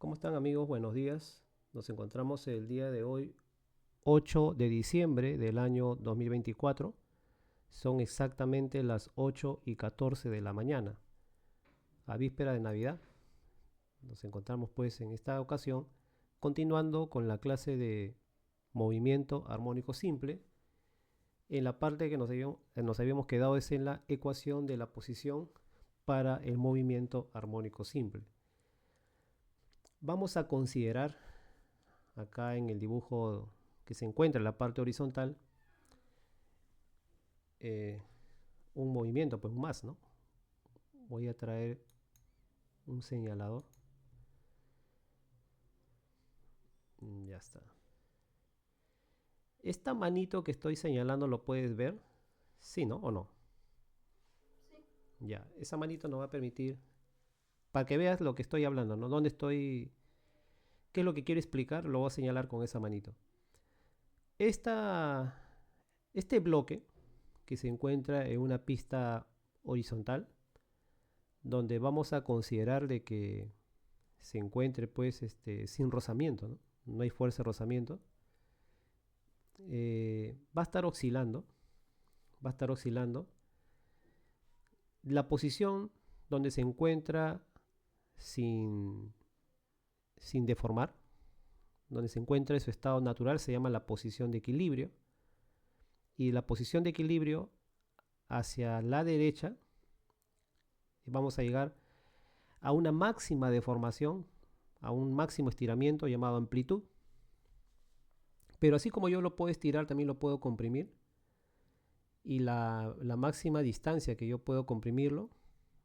¿Cómo están amigos? Buenos días. Nos encontramos el día de hoy, 8 de diciembre del año 2024. Son exactamente las 8:14 de la mañana, a víspera de Navidad. Nos encontramos pues en esta ocasión continuando con la clase de movimiento armónico simple. En la parte que nos habíamos quedado es en la ecuación de la posición para el movimiento armónico simple. Vamos a considerar acá en el dibujo que se encuentra en la parte horizontal eh, un movimiento pues más, ¿no? Voy a traer un señalador. Ya está. Esta manito que estoy señalando, ¿lo puedes ver? Sí, ¿no? ¿O no? Ya, esa manito nos va a permitir, para que veas lo que estoy hablando, ¿no? ¿Dónde estoy? ¿Qué es lo que quiero explicar? Lo voy a señalar con esa manito. Esta, este bloque que se encuentra en una pista horizontal, donde vamos a considerar de que se encuentre pues sin rozamiento, ¿no? No hay fuerza de rozamiento. Va a estar oscilando, va a estar oscilando. La posición donde se encuentra sin, sin deformar, donde se encuentra en su estado natural, se llama la posición de equilibrio. Y la posición de equilibrio hacia la derecha, vamos a llegar a una máxima deformación, a un máximo estiramiento llamado amplitud. Pero así como yo lo puedo estirar, también lo puedo comprimir. Y la máxima distancia que yo puedo comprimirlo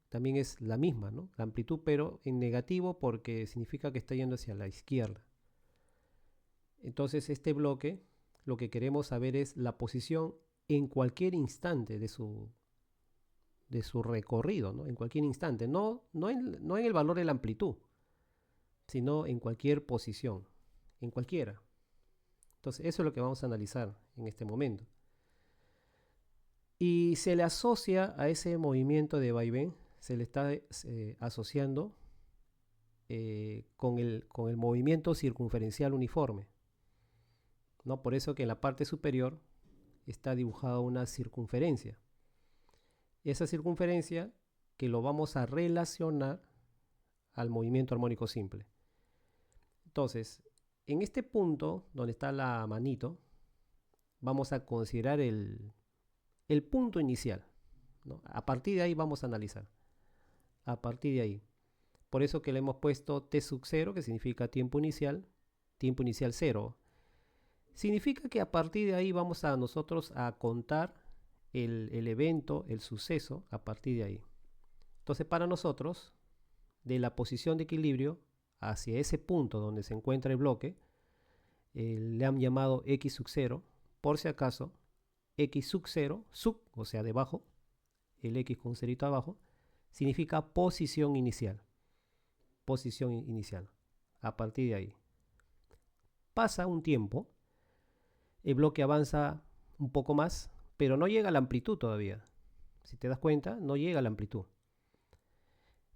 también es la misma, ¿no? La amplitud, pero en negativo porque significa que está yendo hacia la izquierda. Entonces este bloque, lo que queremos saber es la posición en cualquier instante de su recorrido, ¿no? En cualquier instante, no en el valor de la amplitud, sino en cualquier posición, en cualquiera. Entonces eso es lo que vamos a analizar en este momento. Y se le asocia a ese movimiento de vaivén, se le está asociando con el movimiento circunferencial uniforme, ¿no? Por eso que en la parte superior está dibujada una circunferencia. Esa circunferencia que lo vamos a relacionar al movimiento armónico simple. Entonces, en este punto donde está la manito, vamos a considerar el punto inicial, ¿no? A partir de ahí vamos a analizar. A partir de ahí. Por eso que le hemos puesto t sub 0, que significa tiempo inicial 0. Significa que a partir de ahí vamos a nosotros a contar el evento, el suceso, a partir de ahí. Entonces para nosotros, de la posición de equilibrio hacia ese punto donde se encuentra el bloque, le han llamado x sub 0, por si acaso, x sub 0, sub, o sea, debajo, el x con un cerito abajo, significa posición inicial. Posición inicial. A partir de ahí. Pasa un tiempo, el bloque avanza un poco más, pero no llega a la amplitud todavía. Si te das cuenta, no llega a la amplitud.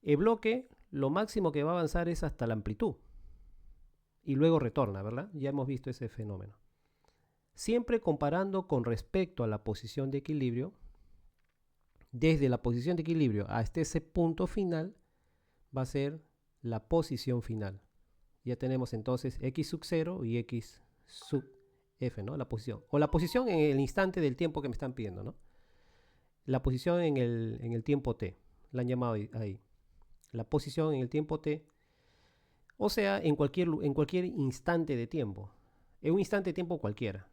El bloque, lo máximo que va a avanzar es hasta la amplitud. Y luego retorna, ¿verdad? Ya hemos visto ese fenómeno. Siempre comparando con respecto a la posición de equilibrio, desde la posición de equilibrio hasta ese punto final, va a ser la posición final. Ya tenemos entonces x sub 0 y x sub f, ¿no? La posición. O la posición en el instante del tiempo que me están pidiendo, ¿no? La posición en el tiempo t. La han llamado ahí. La posición en el tiempo t. O sea, en cualquier instante de tiempo. En un instante de tiempo cualquiera.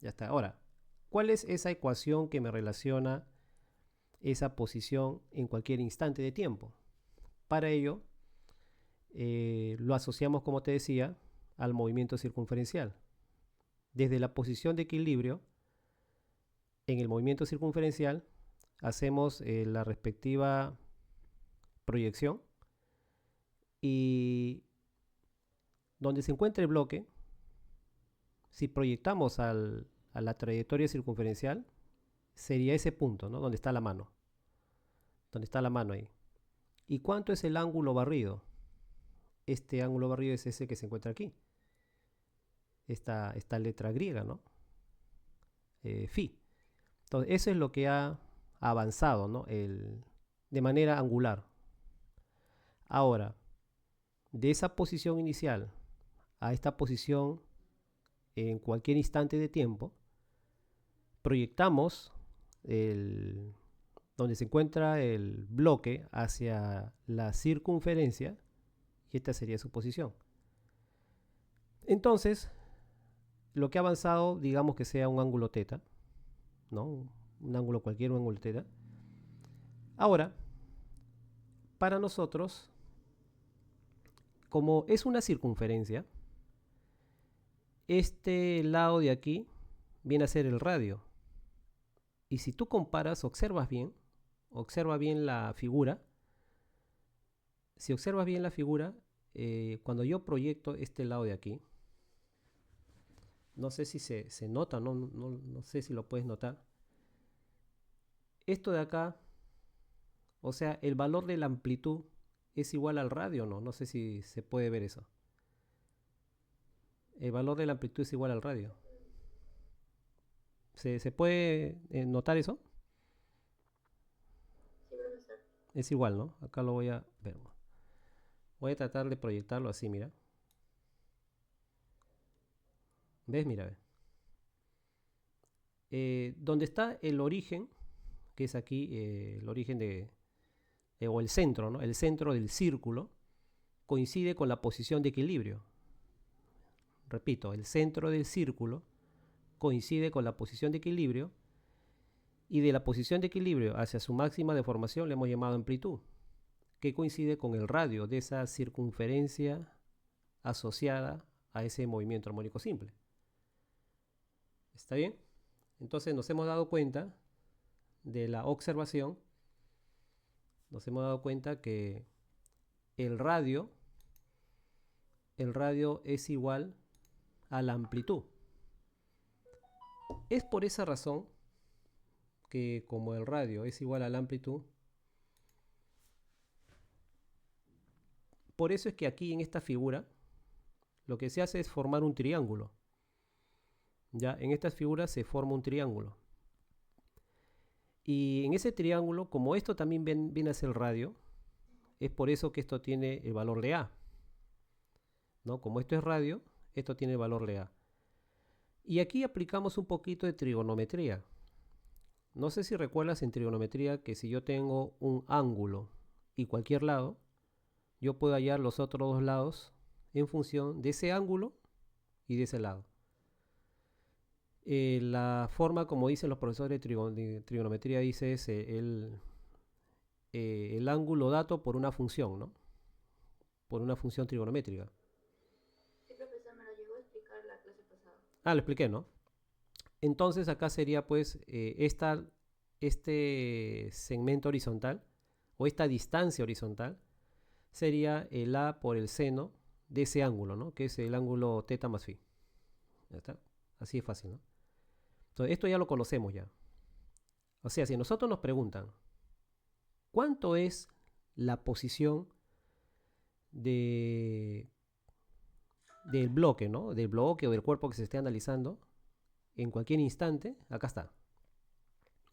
Ya está. Ahora, ¿cuál es esa ecuación que me relaciona esa posición en cualquier instante de tiempo? Para ello, lo asociamos, como te decía, al movimiento circunferencial. Desde la posición de equilibrio, en el movimiento circunferencial, hacemos la respectiva proyección y donde se encuentra el bloque, si proyectamos a la trayectoria circunferencial, sería ese punto, ¿no? Donde está la mano. Donde está la mano ahí. ¿Y cuánto es el ángulo barrido? este ángulo barrido es ese que se encuentra aquí. Esta letra griega, ¿no? Phi. Entonces, eso es lo que ha avanzado, ¿no? De manera angular. Ahora, de esa posición inicial a esta posición en cualquier instante de tiempo, proyectamos donde se encuentra el bloque hacia la circunferencia y esta sería su posición. Entonces, lo que ha avanzado, digamos que sea un ángulo teta, ¿no? Un ángulo cualquiera, un ángulo teta. Ahora, para nosotros, como es una circunferencia, este lado de aquí viene a ser el radio. Y si tú comparas, observa bien la figura. Si observas bien la figura, cuando yo proyecto este lado de aquí, no sé si se nota, no sé si lo puedes notar. Esto de acá, o sea, el valor de la amplitud es igual al radio, ¿no? No sé si se puede ver eso. El valor de la amplitud es igual al radio. ¿Se puede notar eso? Sí, profesor. Es igual, ¿no? Acá lo voy a ver. Voy a tratar de proyectarlo así, mira. ¿Ves? Mira, ve. Donde está el origen, que es aquí el origen o el centro, ¿no? El centro del círculo coincide con la posición de equilibrio. Repito, el centro del círculo coincide con la posición de equilibrio y de la posición de equilibrio hacia su máxima deformación le hemos llamado amplitud, que coincide con el radio de esa circunferencia asociada a ese movimiento armónico simple. ¿Está bien? Entonces nos hemos dado cuenta de la observación, nos hemos dado cuenta que el radio es igual a la amplitud. Es por esa razón que como el radio es igual a la amplitud, por eso es que aquí en esta figura lo que se hace es formar un triángulo. Ya en estas figuras se forma un triángulo. Y en ese triángulo, como esto también viene a ser el radio, es por eso que esto tiene el valor de A. ¿No? Como esto es radio, esto tiene el valor de A. Y aquí aplicamos un poquito de trigonometría. No sé si recuerdas en trigonometría que si yo tengo un ángulo y cualquier lado, yo puedo hallar los otros dos lados en función de ese ángulo y de ese lado. La forma, como dicen los profesores de trigonometría, dice es el ángulo dato por una función, ¿no? Por una función trigonométrica. Sí, profesor, me lo llegó a explicar la clase pasada. Ah, lo expliqué, ¿no? Entonces acá sería pues este segmento horizontal o esta distancia horizontal sería el A por el seno de ese ángulo, ¿no? Que es el ángulo teta más phi. ¿Ya está? Así es fácil, ¿no? Entonces esto ya lo conocemos ya. O sea, si nosotros nos preguntan ¿cuánto es la posición del bloque, ¿no? Del bloque o del cuerpo que se esté analizando en cualquier instante? Acá está.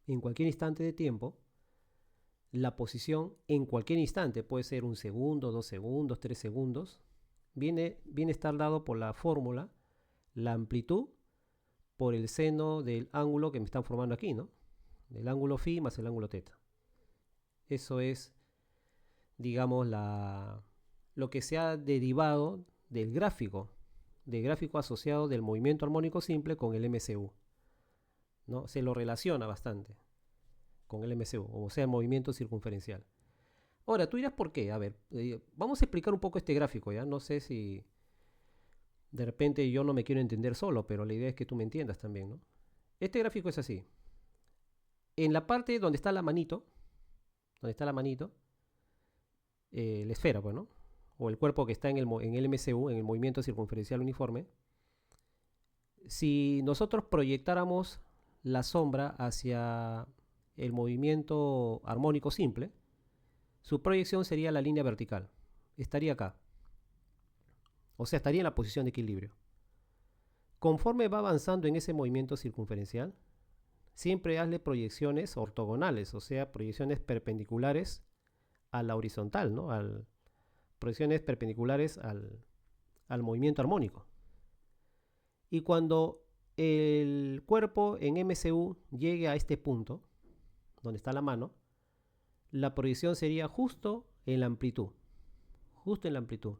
En cualquier instante de tiempo, la posición en cualquier instante, puede ser 1 segundo, 2 segundos, 3 segundos, viene a estar dado por la fórmula, la amplitud por el seno del ángulo que me están formando aquí, ¿no? Del ángulo phi más el ángulo teta. Eso es, digamos, lo que se ha derivado del gráfico asociado del movimiento armónico simple con el MCU, ¿no? Se lo relaciona bastante con el MCU, o sea, el movimiento circunferencial. Ahora, tú dirás por qué. A ver, vamos a explicar un poco este gráfico, ¿ya? No sé si de repente yo no me quiero entender solo, pero la idea es que tú me entiendas también, ¿no? Este gráfico es así. En la parte donde está la manito, la esfera, pues, ¿no? O el cuerpo que está en el MCU, en el movimiento circunferencial uniforme, si nosotros proyectáramos la sombra hacia el movimiento armónico simple, su proyección sería la línea vertical. Estaría acá. O sea, estaría en la posición de equilibrio. Conforme va avanzando en ese movimiento circunferencial, siempre hazle proyecciones ortogonales, o sea, proyecciones perpendiculares a la horizontal, ¿no? Proyecciones perpendiculares al movimiento armónico. Y cuando el cuerpo en MCU llegue a este punto, donde está la mano, la proyección sería justo en la amplitud. Justo en la amplitud.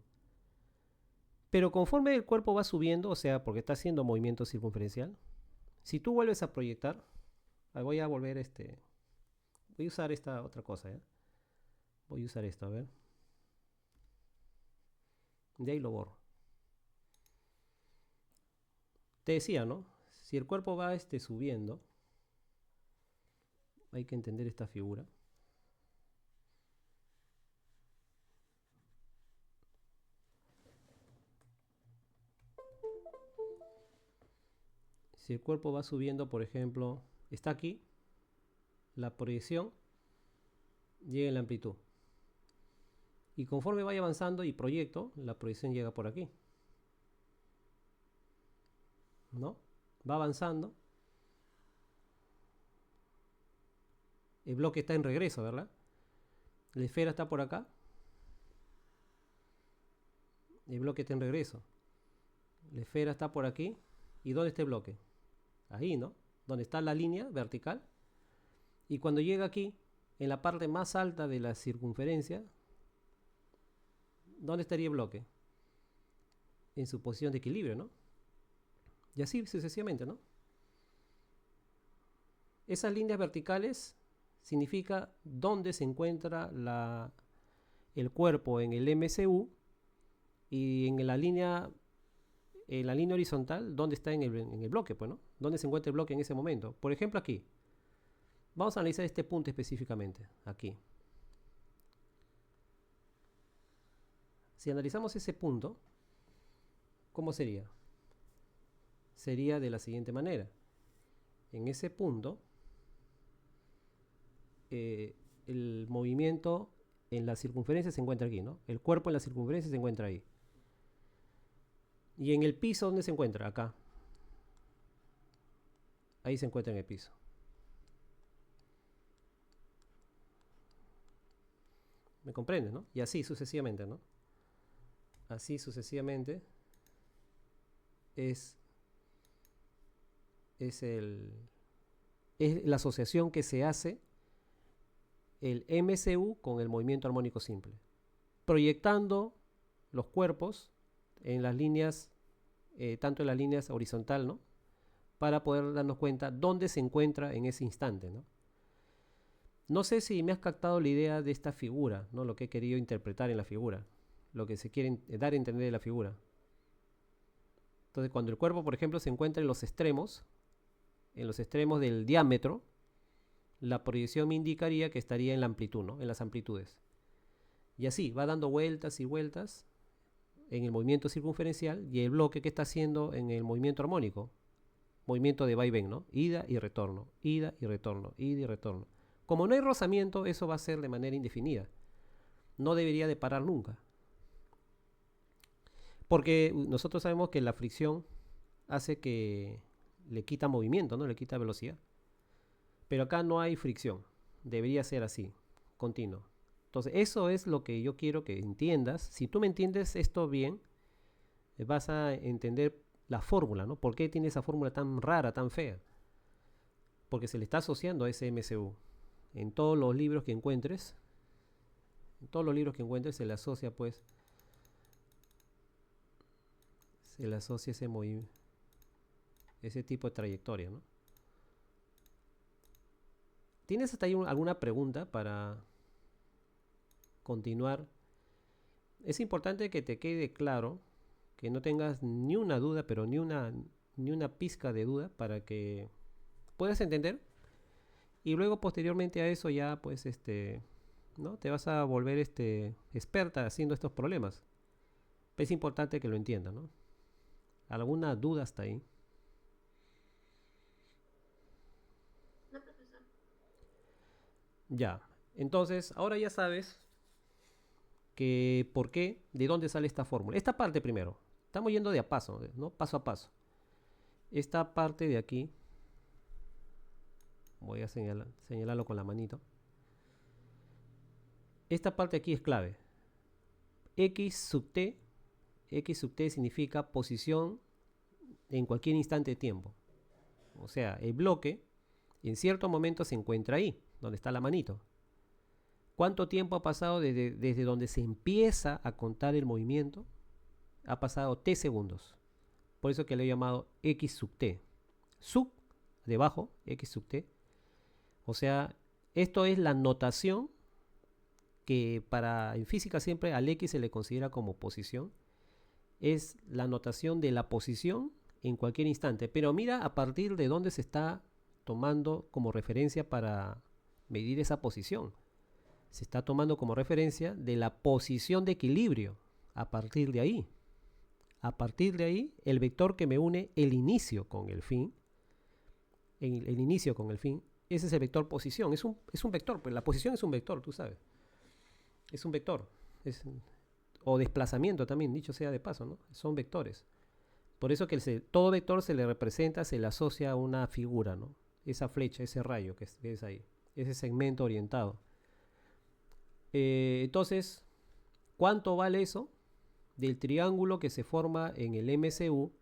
Pero conforme el cuerpo va subiendo, o sea, porque está haciendo movimiento circunferencial, si tú vuelves a proyectar, voy a voy a usar esta otra cosa, ¿eh? Voy a usar esto, a ver. De ahí lo borro. Te decía, ¿no? Si el cuerpo va subiendo, hay que entender esta figura. Si el cuerpo va subiendo, por ejemplo, está aquí, la proyección llega en la amplitud. Y conforme vaya avanzando y proyecto, la proyección llega por aquí. ¿No? Va avanzando. El bloque está en regreso, ¿verdad? La esfera está por acá. El bloque está en regreso. La esfera está por aquí. ¿Y dónde está el bloque? Ahí, ¿no? Donde está la línea vertical. Y cuando llega aquí, en la parte más alta de la circunferencia, ¿dónde estaría el bloque? En su posición de equilibrio, ¿no? Y así sucesivamente, ¿no? Esas líneas verticales significa dónde se encuentra el cuerpo en el MCU y en la línea horizontal, dónde está en el bloque, pues, ¿no? Dónde se encuentra el bloque en ese momento. Por ejemplo, aquí. Vamos a analizar este punto específicamente, aquí. Si analizamos ese punto, ¿cómo sería? Sería de la siguiente manera. En ese punto, el movimiento en la circunferencia se encuentra aquí, ¿no? El cuerpo en la circunferencia se encuentra ahí. Y en el piso, ¿dónde se encuentra? Acá. Ahí se encuentra en el piso. ¿Me comprendes, no? Y así sucesivamente, ¿no? Así sucesivamente es la asociación que se hace el MCU con el movimiento armónico simple, proyectando los cuerpos en las líneas, tanto en las líneas horizontal, ¿no? Para poder darnos cuenta dónde se encuentra en ese instante, ¿no? No sé si me has captado la idea de esta figura, ¿no? Lo que he querido interpretar en la figura, lo que se quiere dar a entender de la figura. Entonces, cuando el cuerpo, por ejemplo, se encuentra en los extremos del diámetro, la proyección me indicaría que estaría en la amplitud, ¿no? En las amplitudes. Y así, va dando vueltas y vueltas en el movimiento circunferencial y el bloque que está haciendo en el movimiento armónico. Movimiento de vaivén, ¿no? Ida y retorno, ida y retorno, ida y retorno. Como no hay rozamiento, eso va a ser de manera indefinida. No debería de parar nunca. Porque nosotros sabemos que la fricción hace que le quita movimiento, ¿no? Le quita velocidad. Pero acá no hay fricción. Debería ser así, continuo. Entonces, eso es lo que yo quiero que entiendas. Si tú me entiendes esto bien, vas a entender la fórmula, ¿no? ¿Por qué tiene esa fórmula tan rara, tan fea? Porque se le está asociando a ese MCU. En todos los libros que encuentres, se le asocia, pues, ese tipo de trayectoria, ¿no? ¿Tienes hasta ahí alguna pregunta para continuar? Es importante que te quede claro, que no tengas ni una duda, pero ni una pizca de duda, para que puedas entender. Y luego, posteriormente a eso, ya, pues, ¿no? Te vas a volver experta haciendo estos problemas. Es importante que lo entiendas, ¿no? ¿Alguna duda hasta ahí? No, profesor. Ya. Entonces, ahora ya sabes que por qué, de dónde sale esta fórmula. Esta parte primero. Estamos yendo de a paso, ¿no? Paso a paso. Esta parte de aquí, voy a señalarlo con la manito. Esta parte aquí es clave. X sub t significa posición en cualquier instante de tiempo. O sea, el bloque en cierto momento se encuentra ahí, donde está la manito. ¿Cuánto tiempo ha pasado desde donde se empieza a contar el movimiento? Ha pasado t segundos. Por eso que le he llamado x sub t. Sub, debajo, x sub t. O sea, esto es la notación que en física siempre al x se le considera como posición. Es la notación de la posición en cualquier instante. Pero mira a partir de dónde se está tomando como referencia para medir esa posición. Se está tomando como referencia de la posición de equilibrio. A partir de ahí. A partir de ahí, el vector que me une el inicio con el fin. El inicio con el fin. Ese es el vector posición. Es un vector. Pues la posición es un vector, tú sabes. Es un vector. O desplazamiento también, dicho sea de paso, ¿no? Son vectores. Por eso que todo vector se le representa, se le asocia a una figura, ¿no? Esa flecha, ese rayo que ves ahí. Ese segmento orientado. Entonces, ¿cuánto vale eso? Del triángulo que se forma en el MCU,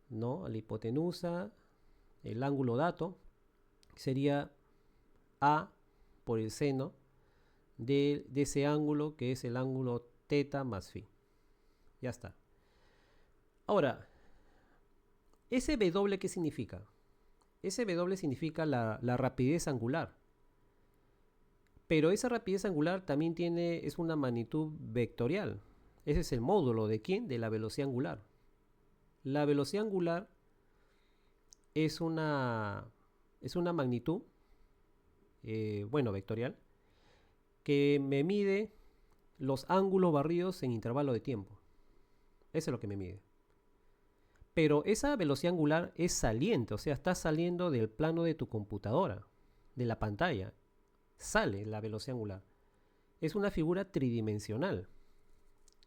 ¿no? La hipotenusa, el ángulo dato, sería A por el seno de ese ángulo que es el ángulo teta más phi. Ya está. Ahora, ¿ese W qué significa? Ese W significa la rapidez angular. Pero esa rapidez angular también es una magnitud vectorial. Ese es el módulo ¿de quién? De la velocidad angular. La velocidad angular es una magnitud, vectorial, que me mide los ángulos barridos en intervalo de tiempo. Eso es lo que me mide. Pero esa velocidad angular es saliente, o sea, está saliendo del plano de tu computadora, de la pantalla. Sale la velocidad angular. Es una figura tridimensional.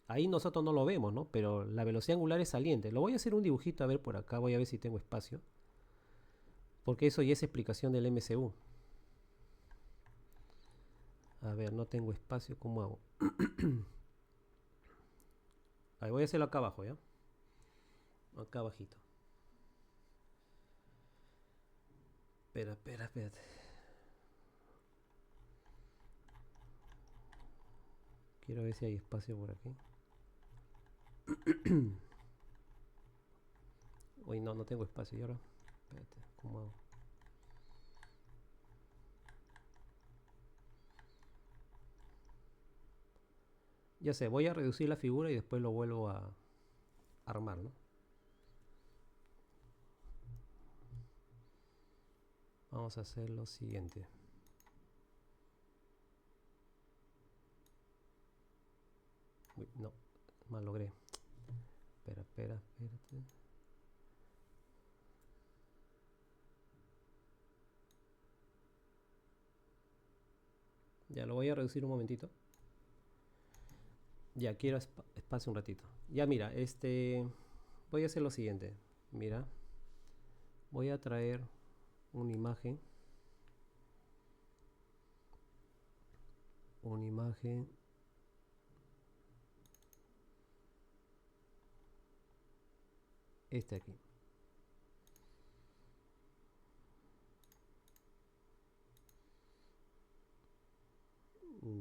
Ahí nosotros no lo vemos, ¿no? Pero la velocidad angular es saliente. Lo voy a hacer un dibujito, a ver por acá, voy a ver si tengo espacio. Porque eso ya es explicación del MCU. A ver, no tengo espacio, ¿cómo hago? Ahí voy a hacerlo acá abajo, ¿ya? Acá abajito. Espérate. Quiero ver si hay espacio por aquí. Uy, no tengo espacio. ¿Y ahora? Espérate, ¿cómo hago? Ya sé, voy a reducir la figura y después lo vuelvo a armar, ¿no? Vamos a hacer lo siguiente. Uy, no, mal logré. Espérate. Ya lo voy a reducir un momentito. Ya quiero espacio un ratito. Ya mira, voy a hacer lo siguiente. Mira, voy a traer una imagen. Aquí.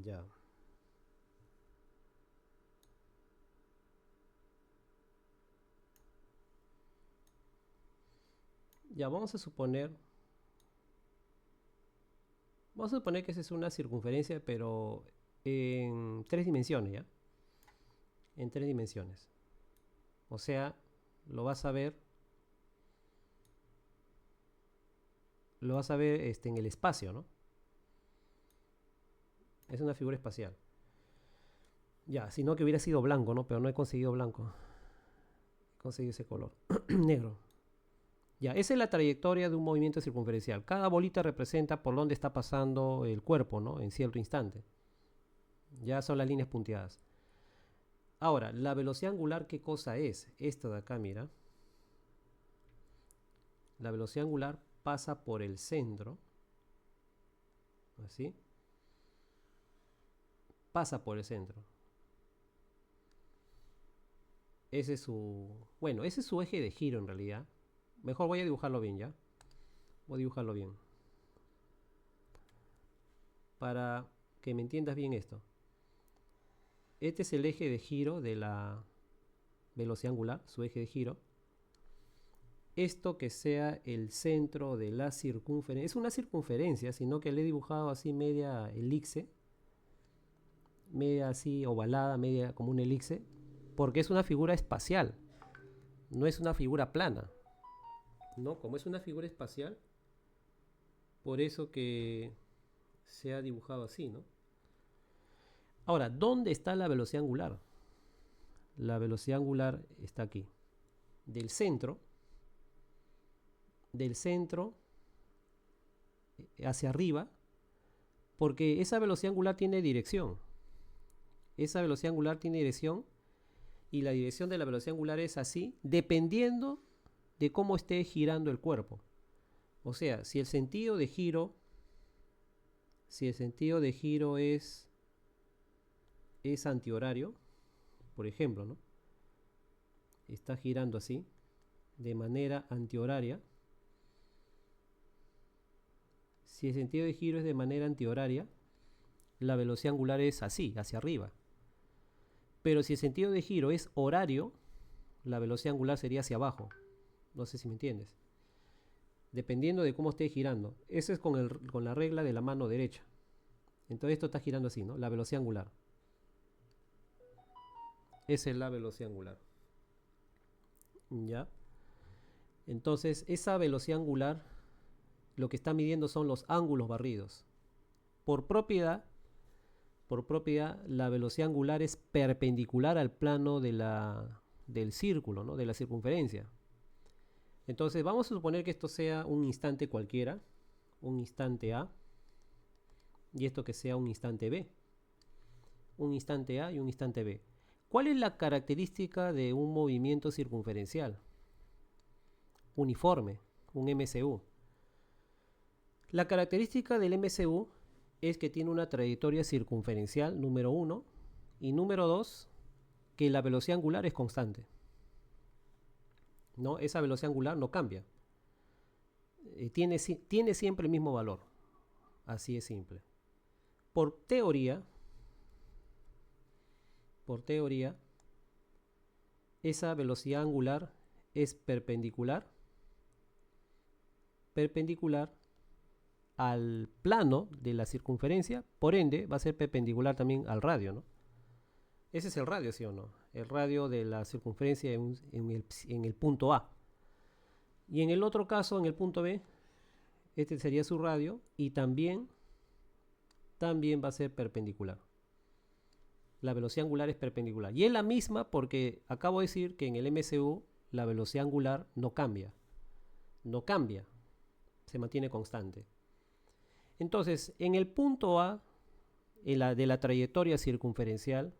Ya. Ya, vamos a suponer que esa es una circunferencia, pero en 3 dimensiones, ¿ya? En 3 dimensiones. O sea, lo vas a ver en el espacio, ¿no? Es una figura espacial. Ya, si no que hubiera sido blanco, ¿no? Pero no he conseguido blanco. He conseguido ese color. Negro. Ya, esa es la trayectoria de un movimiento circunferencial. Cada bolita representa por dónde está pasando el cuerpo, ¿no? En cierto instante. Ya son las líneas punteadas. Ahora, la velocidad angular, ¿qué cosa es? Esto de acá, mira. La velocidad angular pasa por el centro, así. Pasa por el centro. Ese es su... Bueno, ese es su eje de giro en realidad. Mejor voy a dibujarlo bien, ¿ya? Voy a dibujarlo bien. Para que me entiendas bien esto. Este es el eje de giro de la velocidad angular, su eje de giro. Esto que sea el centro de la circunferencia. Es una circunferencia, sino que le he dibujado así media elipse. Media así ovalada, media como una elipse. Porque es una figura espacial. No es una figura plana. ¿No? Como es una figura espacial, por eso que se ha dibujado así, ¿no? Ahora, ¿dónde está la velocidad angular? La velocidad angular está aquí. Del centro hacia arriba, porque esa velocidad angular tiene dirección. Esa velocidad angular tiene dirección y la dirección de la velocidad angular es así, dependiendo de cómo esté girando el cuerpo. O sea, si el sentido de giro es antihorario, por ejemplo, ¿no? Está girando así, de manera antihoraria. Si el sentido de giro es de manera antihoraria, la velocidad angular es así, hacia arriba. Pero si el sentido de giro es horario, la velocidad angular sería hacia abajo. No sé si me entiendes. Dependiendo de cómo esté girando. Eso es con la regla de la mano derecha. Entonces esto está girando así, ¿no? La velocidad angular. Esa es la velocidad angular. ¿Ya? Entonces, esa velocidad angular, lo que está midiendo son los ángulos barridos. Por propiedad, la velocidad angular es perpendicular al plano del círculo, ¿no? De la circunferencia. Entonces, vamos a suponer que esto sea un instante cualquiera, un instante A, y esto que sea un instante B. Un instante A y un instante B. ¿Cuál es la característica de un movimiento circunferencial? Uniforme, un MCU. La característica del MCU es que tiene una trayectoria circunferencial, número 1, y número 2, que la velocidad angular es constante. ¿No? Esa velocidad angular no cambia. Tiene siempre el mismo valor. Así es simple. Por teoría, esa velocidad angular es perpendicular al plano de la circunferencia, por ende va a ser perpendicular también al radio, ¿no? Ese es el radio, ¿sí o no? El radio de la circunferencia en el punto A. Y en el otro caso, en el punto B, este sería su radio y también va a ser perpendicular. La velocidad angular es perpendicular. Y es la misma porque acabo de decir que en el MCU la velocidad angular no cambia. No cambia. Se mantiene constante. Entonces, en el punto A de la trayectoria circunferencial,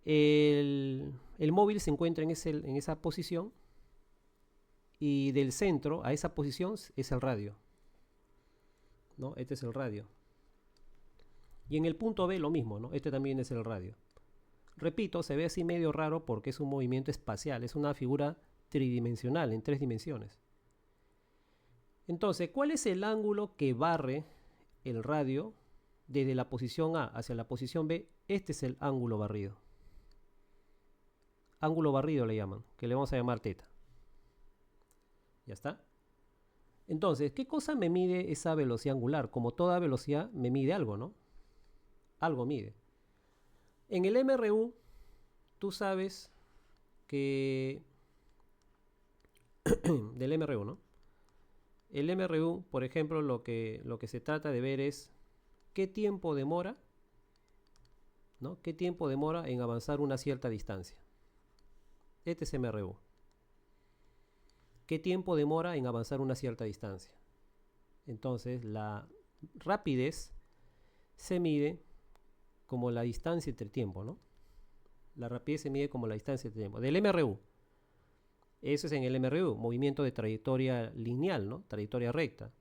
el móvil se encuentra en esa posición y del centro a esa posición es el radio, ¿no? Este es el radio. Y en el punto B lo mismo, ¿no? Este también es el radio. Repito, se ve así medio raro porque es un movimiento espacial, es una figura tridimensional, en 3 dimensiones. Entonces, ¿cuál es el ángulo que barre el radio desde la posición A hacia la posición B? Este es el ángulo barrido. Ángulo barrido le llaman, que le vamos a llamar teta. ¿Ya está? Entonces, ¿qué cosa me mide esa velocidad angular? Como toda velocidad me mide algo, ¿no? Algo mide. En el MRU, tú sabes que... del MRU, ¿no? El MRU, por ejemplo, lo que se trata de ver es qué tiempo demora, ¿no? ¿Qué tiempo demora en avanzar una cierta distancia? Este es MRU. ¿Qué tiempo demora en avanzar una cierta distancia? Entonces, la rapidez se mide como la distancia entre tiempo, ¿no? La rapidez se mide como la distancia que tenemos. Del MRU. Eso es en el MRU, movimiento de trayectoria lineal, ¿no? Trayectoria recta.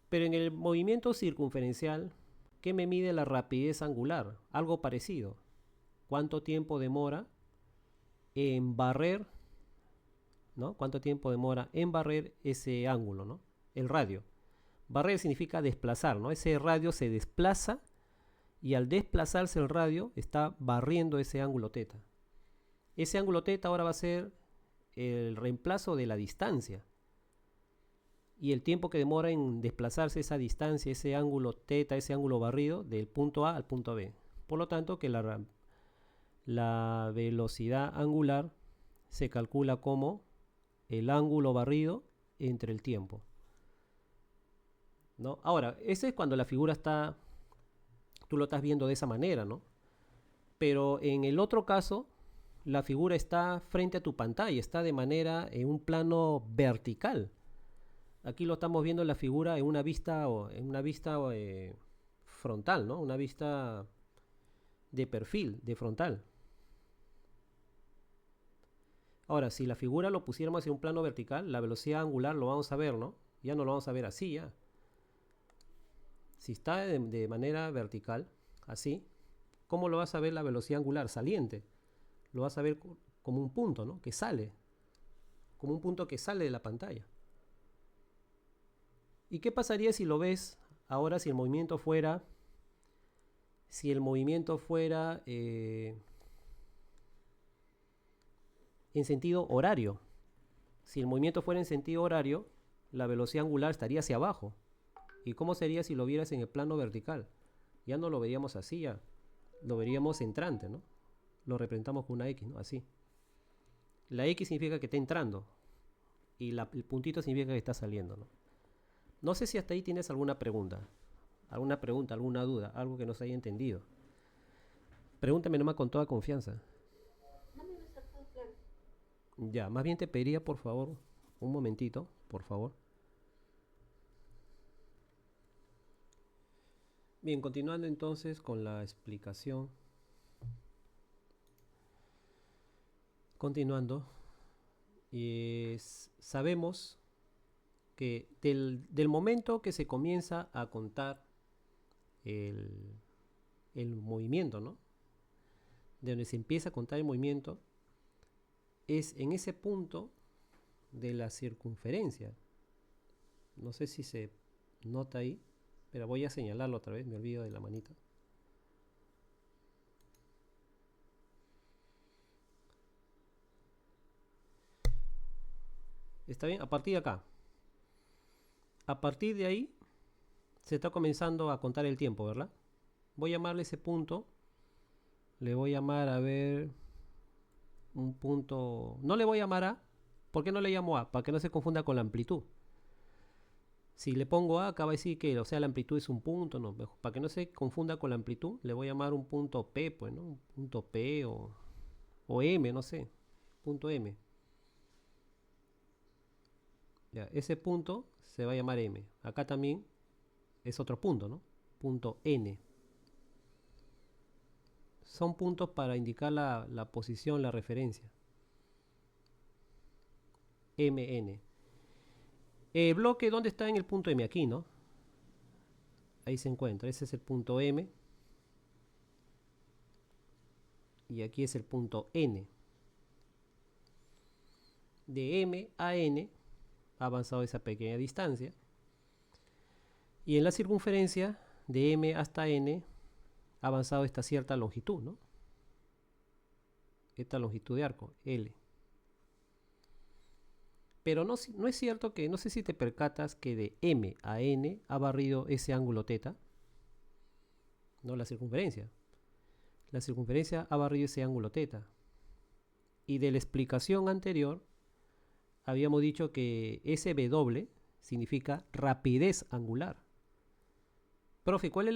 Pero en el movimiento circunferencial, ¿qué me mide la rapidez angular? Algo parecido. ¿Cuánto tiempo demora en barrer, ¿no? ¿Cuánto tiempo demora en barrer ese ángulo, ¿no? El radio. Barrer significa desplazar, ¿no? Ese radio se desplaza y al desplazarse el radio está barriendo ese ángulo θ. Ese ángulo θ ahora va a ser el reemplazo de la distancia. Y el tiempo que demora en desplazarse esa distancia, ese ángulo θ, ese ángulo barrido, del punto A al punto B. Por lo tanto, que la velocidad angular se calcula como el ángulo barrido entre el tiempo, ¿no? Ahora, ese es cuando la figura está, tú lo estás viendo de esa manera, ¿no? Pero en el otro caso, la figura está frente a tu pantalla, está de manera en un plano vertical. Aquí lo estamos viendo la figura en una vista frontal, ¿no? Una vista de perfil, de frontal. Ahora, si la figura lo pusiéramos en un plano vertical, la velocidad angular lo vamos a ver, ¿no? Ya no lo vamos a ver así, ya. Si está de manera vertical, así, ¿cómo lo vas a ver la velocidad angular? Saliente. Lo vas a ver como un punto, ¿no? Que sale. Como un punto que sale de la pantalla. ¿Y qué pasaría si lo ves ahora si el movimiento fuera en sentido horario? Si el movimiento fuera en sentido horario, la velocidad angular estaría hacia abajo. ¿Y cómo sería si lo vieras en el plano vertical? Ya no lo veríamos así, ya lo veríamos entrante, ¿no? Lo representamos con una X, ¿no? Así. La X significa que está entrando y el puntito significa que está saliendo, ¿no? No sé si hasta ahí tienes alguna pregunta, alguna duda, algo que no se haya entendido. Pregúntame nomás con toda confianza. No me gusta todo claro. Ya, más bien te pediría, por favor, un momentito, por favor. Bien, continuando entonces con la explicación. Continuando, sabemos que del momento que se comienza a contar el movimiento, ¿no? De donde se empieza a contar el movimiento, es en ese punto de la circunferencia. No sé si se nota ahí, pero voy a señalarlo otra vez, me olvido de la manita. ¿Está bien? A partir de acá. A partir de ahí se está comenzando a contar el tiempo, ¿verdad? Voy a llamarle ese punto. Le voy a llamar, a ver, un punto. No le voy a llamar A. ¿Por qué no le llamo A? Para que no se confunda con la amplitud. Si le pongo A, acá va a decir que, o sea, la amplitud es un punto, no. Para que no se confunda con la amplitud, le voy a llamar un punto P, pues, ¿no? Un punto P o M, no sé. Punto M. Ya, ese punto se va a llamar M. Acá también es otro punto, ¿no? Punto N. Son puntos para indicar la posición, la referencia. MN. El bloque, ¿dónde está en el punto M? Aquí, ¿no? Ahí se encuentra. Ese es el punto M. Y aquí es el punto N. De M a N ha avanzado esa pequeña distancia. Y en la circunferencia, de M hasta N, ha avanzado esta cierta longitud, ¿no? Esta longitud de arco, L. Pero no es cierto que, no sé si te percatas que de M a N ha barrido ese ángulo θ. No, la circunferencia. La circunferencia ha barrido ese ángulo θ. Y de la explicación anterior, habíamos dicho que SW significa rapidez angular. Profe, ¿cuál es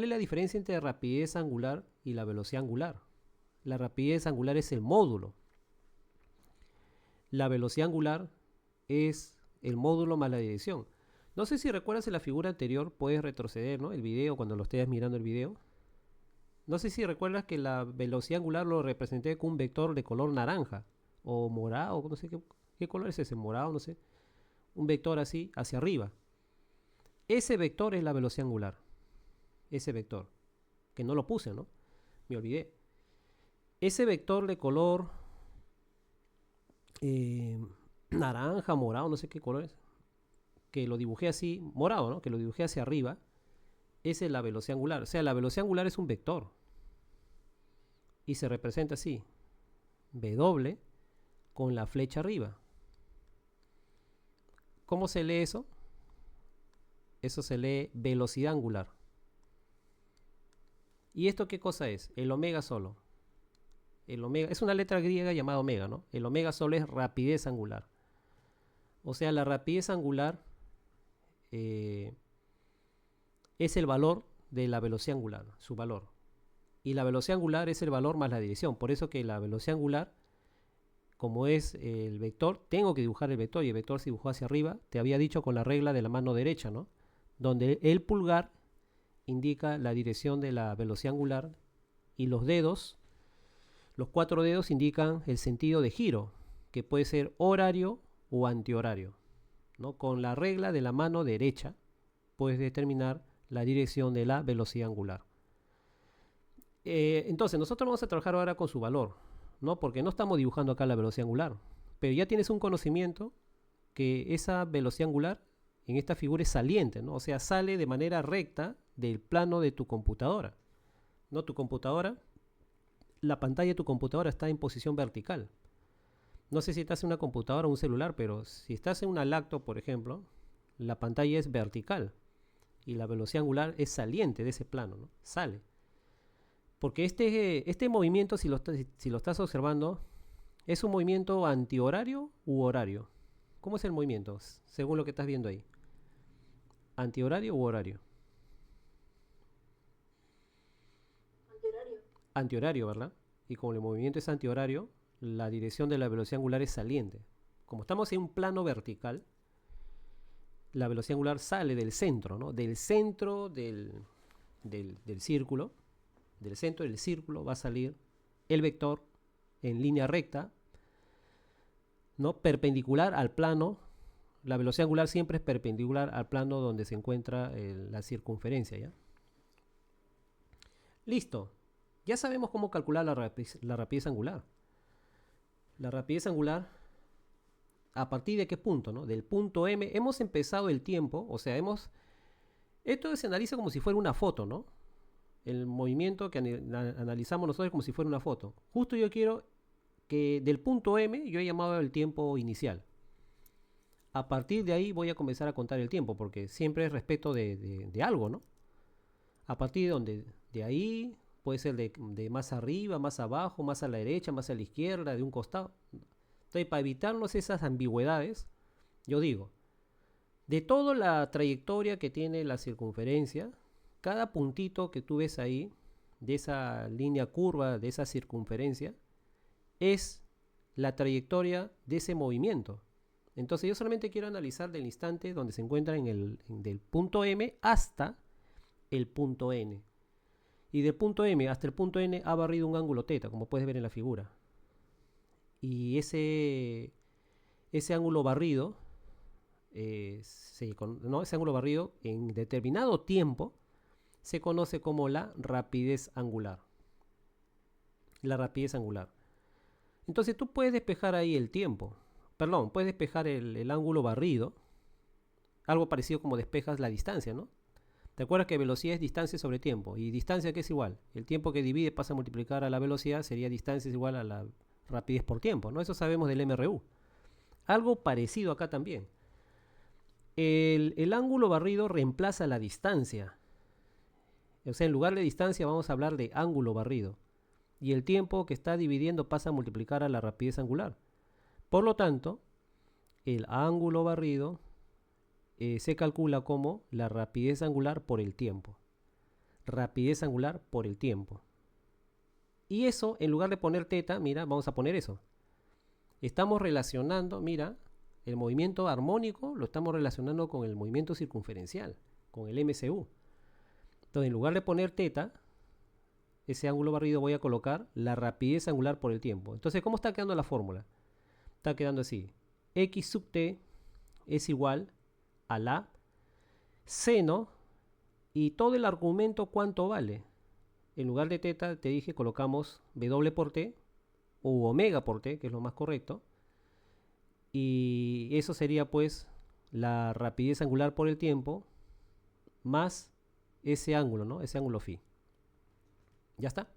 la diferencia entre rapidez angular y la velocidad angular? La rapidez angular es el módulo. La velocidad angular es el módulo más la dirección. No sé si recuerdas en la figura anterior, puedes retroceder, ¿no? El video, cuando lo estés mirando el video. No sé si recuerdas que la velocidad angular lo representé con un vector de color naranja o morado, no sé qué color es ese, morado, no sé. Un vector así hacia arriba. Ese vector es la velocidad angular. Ese vector. Que no lo puse, ¿no? Me olvidé. Ese vector de color naranja, morado, no sé qué color es. Que lo dibujé así, morado, ¿no? Que lo dibujé hacia arriba. Esa es la velocidad angular. O sea, la velocidad angular es un vector. Y se representa así. W con la flecha arriba. ¿Cómo se lee eso? Eso se lee velocidad angular. ¿Y esto qué cosa es? El omega solo. El omega es una letra griega llamada omega, ¿no? El omega solo es rapidez angular. O sea, la rapidez angular es el valor de la velocidad angular, su valor. Y la velocidad angular es el valor más la dirección. Por eso que la velocidad angular, como es el vector, tengo que dibujar el vector y el vector se dibujó hacia arriba. Te había dicho con la regla de la mano derecha, ¿no? Donde el pulgar indica la dirección de la velocidad angular y los dedos, los 4 dedos indican el sentido de giro, que puede ser horario o antihorario, ¿no? Con la regla de la mano derecha puedes determinar la dirección de la velocidad angular. Entonces, nosotros vamos a trabajar ahora con su valor, ¿no? Porque no estamos dibujando acá la velocidad angular, pero ya tienes un conocimiento que esa velocidad angular en esta figura es saliente, ¿no? O sea, sale de manera recta del plano de tu computadora, ¿no? Tu computadora, la pantalla de tu computadora está en posición vertical. No sé si estás en una computadora o un celular, pero si estás en una laptop, por ejemplo, la pantalla es vertical y la velocidad angular es saliente de ese plano, ¿no? Sale. Porque este movimiento, si lo estás observando, es un movimiento antihorario u horario. ¿Cómo es el movimiento? Según lo que estás viendo ahí. ¿Antihorario u horario? Antihorario. Antihorario, ¿verdad? Y como el movimiento es antihorario, la dirección de la velocidad angular es saliente. Como estamos en un plano vertical, la velocidad angular sale del centro, ¿no? Del centro del círculo. Del centro del círculo va a salir el vector en línea recta, ¿no? Perpendicular al plano. La velocidad angular siempre es perpendicular al plano donde se encuentra la circunferencia, ¿ya? Listo. Ya sabemos cómo calcular la rapidez angular. La rapidez angular, ¿a partir de qué punto, no? Del punto M. Hemos empezado el tiempo, o sea, esto se analiza como si fuera una foto, ¿no? El movimiento que analizamos nosotros como si fuera una foto. Justo yo quiero que del punto M, yo he llamado el tiempo inicial. A partir de ahí voy a comenzar a contar el tiempo, porque siempre es respecto de algo, ¿no? A partir de ahí, puede ser de más arriba, más abajo, más a la derecha, más a la izquierda, de un costado. Entonces, para evitarnos esas ambigüedades, yo digo, de toda la trayectoria que tiene la circunferencia, cada puntito que tú ves ahí, de esa línea curva, de esa circunferencia, es la trayectoria de ese movimiento. Entonces yo solamente quiero analizar del instante donde se encuentra del punto M hasta el punto N. Y del punto M hasta el punto N ha barrido un ángulo θ, como puedes ver en la figura. Y ese ángulo barrido, ese ángulo barrido en determinado tiempo se conoce como la rapidez angular. La rapidez angular. Entonces tú puedes despejar ahí el tiempo. Perdón, puedes despejar el ángulo barrido. Algo parecido como despejas la distancia, ¿no? ¿Te acuerdas que velocidad es distancia sobre tiempo? ¿Y distancia qué es igual? El tiempo que divide pasa a multiplicar a la velocidad, sería distancia es igual a la rapidez por tiempo, ¿no? Eso sabemos del MRU. Algo parecido acá también. El ángulo barrido reemplaza la distancia. O sea, en lugar de distancia vamos a hablar de ángulo barrido. Y el tiempo que está dividiendo pasa a multiplicar a la rapidez angular. Por lo tanto, el ángulo barrido se calcula como la rapidez angular por el tiempo. Rapidez angular por el tiempo. Y eso, en lugar de poner θ, mira, vamos a poner eso. Estamos relacionando, mira, el movimiento armónico lo estamos relacionando con el movimiento circunferencial, con el MCU. Entonces, en lugar de poner θ, ese ángulo barrido, voy a colocar la rapidez angular por el tiempo. Entonces, ¿cómo está quedando la fórmula? Está quedando así. X sub t es igual a la seno y todo el argumento, ¿cuánto vale? En lugar de teta, te dije, colocamos W por t o omega por t, que es lo más correcto. Y eso sería pues la rapidez angular por el tiempo más ese ángulo, ¿no? Ese ángulo phi. ¿Ya está?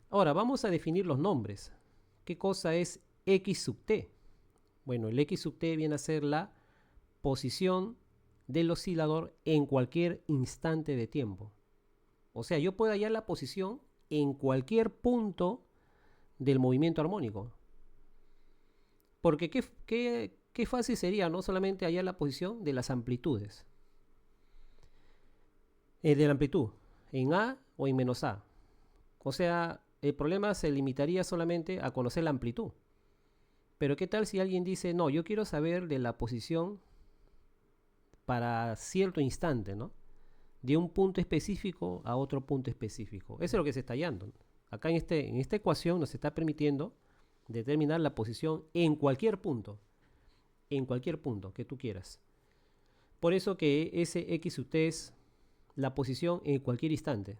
Ahora vamos a definir los nombres. ¿Qué cosa es x sub t? Bueno, el x sub t viene a ser la posición del oscilador en cualquier instante de tiempo. O sea, yo puedo hallar la posición en cualquier punto del movimiento armónico. Porque qué fácil sería, ¿no? Solamente hallar la posición de las amplitudes. De la amplitud, en A o en menos A. O sea, el problema se limitaría solamente a conocer la amplitud. Pero ¿qué tal si alguien dice, no, yo quiero saber de la posición para cierto instante, ¿no? De un punto específico a otro punto específico. Eso es lo que se está hallando. Acá en esta ecuación nos está permitiendo determinar la posición en cualquier punto que tú quieras. Por eso que ese x sub t es la posición en cualquier instante,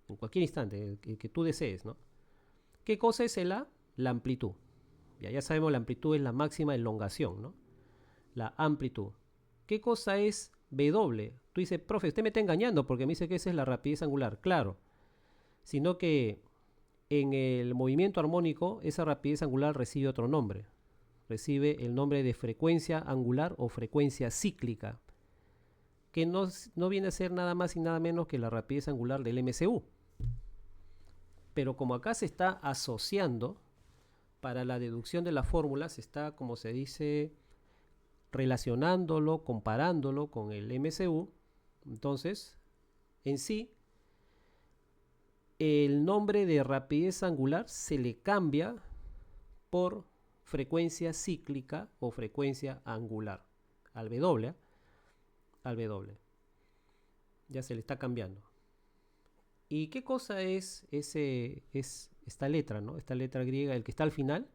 el que tú desees, ¿no? ¿Qué cosa es el A? La amplitud. Ya sabemos, la amplitud es la máxima elongación, ¿no? La amplitud. ¿Qué cosa es W? Tú dices, profe, usted me está engañando porque me dice que esa es la rapidez angular. Claro, sino que en el movimiento armónico esa rapidez angular recibe otro nombre. Recibe el nombre de frecuencia angular o frecuencia cíclica, que no viene a ser nada más y nada menos que la rapidez angular del MCU. Pero como acá se está asociando, para la deducción de la fórmula se está, como se dice, relacionándolo, comparándolo con el MCU. Entonces, en sí, el nombre de rapidez angular se le cambia por frecuencia cíclica o frecuencia angular al W. Ya se le está cambiando. ¿Y qué cosa es esta letra, ¿no? Esta letra griega, el que está al final,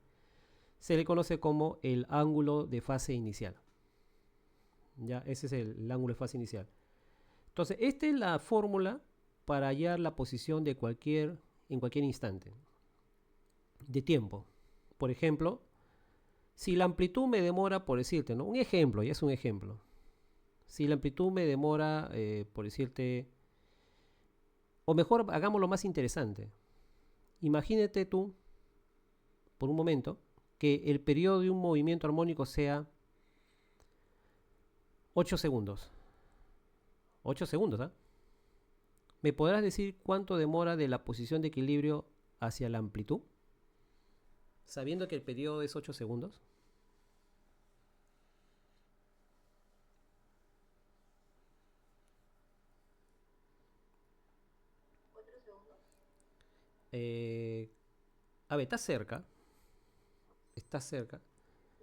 se le conoce como el ángulo de fase inicial. Ya, ese es el ángulo de fase inicial. Entonces, esta es la fórmula para hallar la posición de en cualquier instante de tiempo. Por ejemplo, si la amplitud me demora, por decirte, ¿no? Un ejemplo, ya es un ejemplo. Si la amplitud me demora, por decirte, o mejor, hagámoslo más interesante. Imagínate tú, por un momento, que el periodo de un movimiento armónico sea 8 segundos. 8 segundos, ¿ah? ¿Me podrás decir cuánto demora de la posición de equilibrio hacia la amplitud? Sabiendo que el periodo es 8 segundos. A ver, está cerca. Está cerca.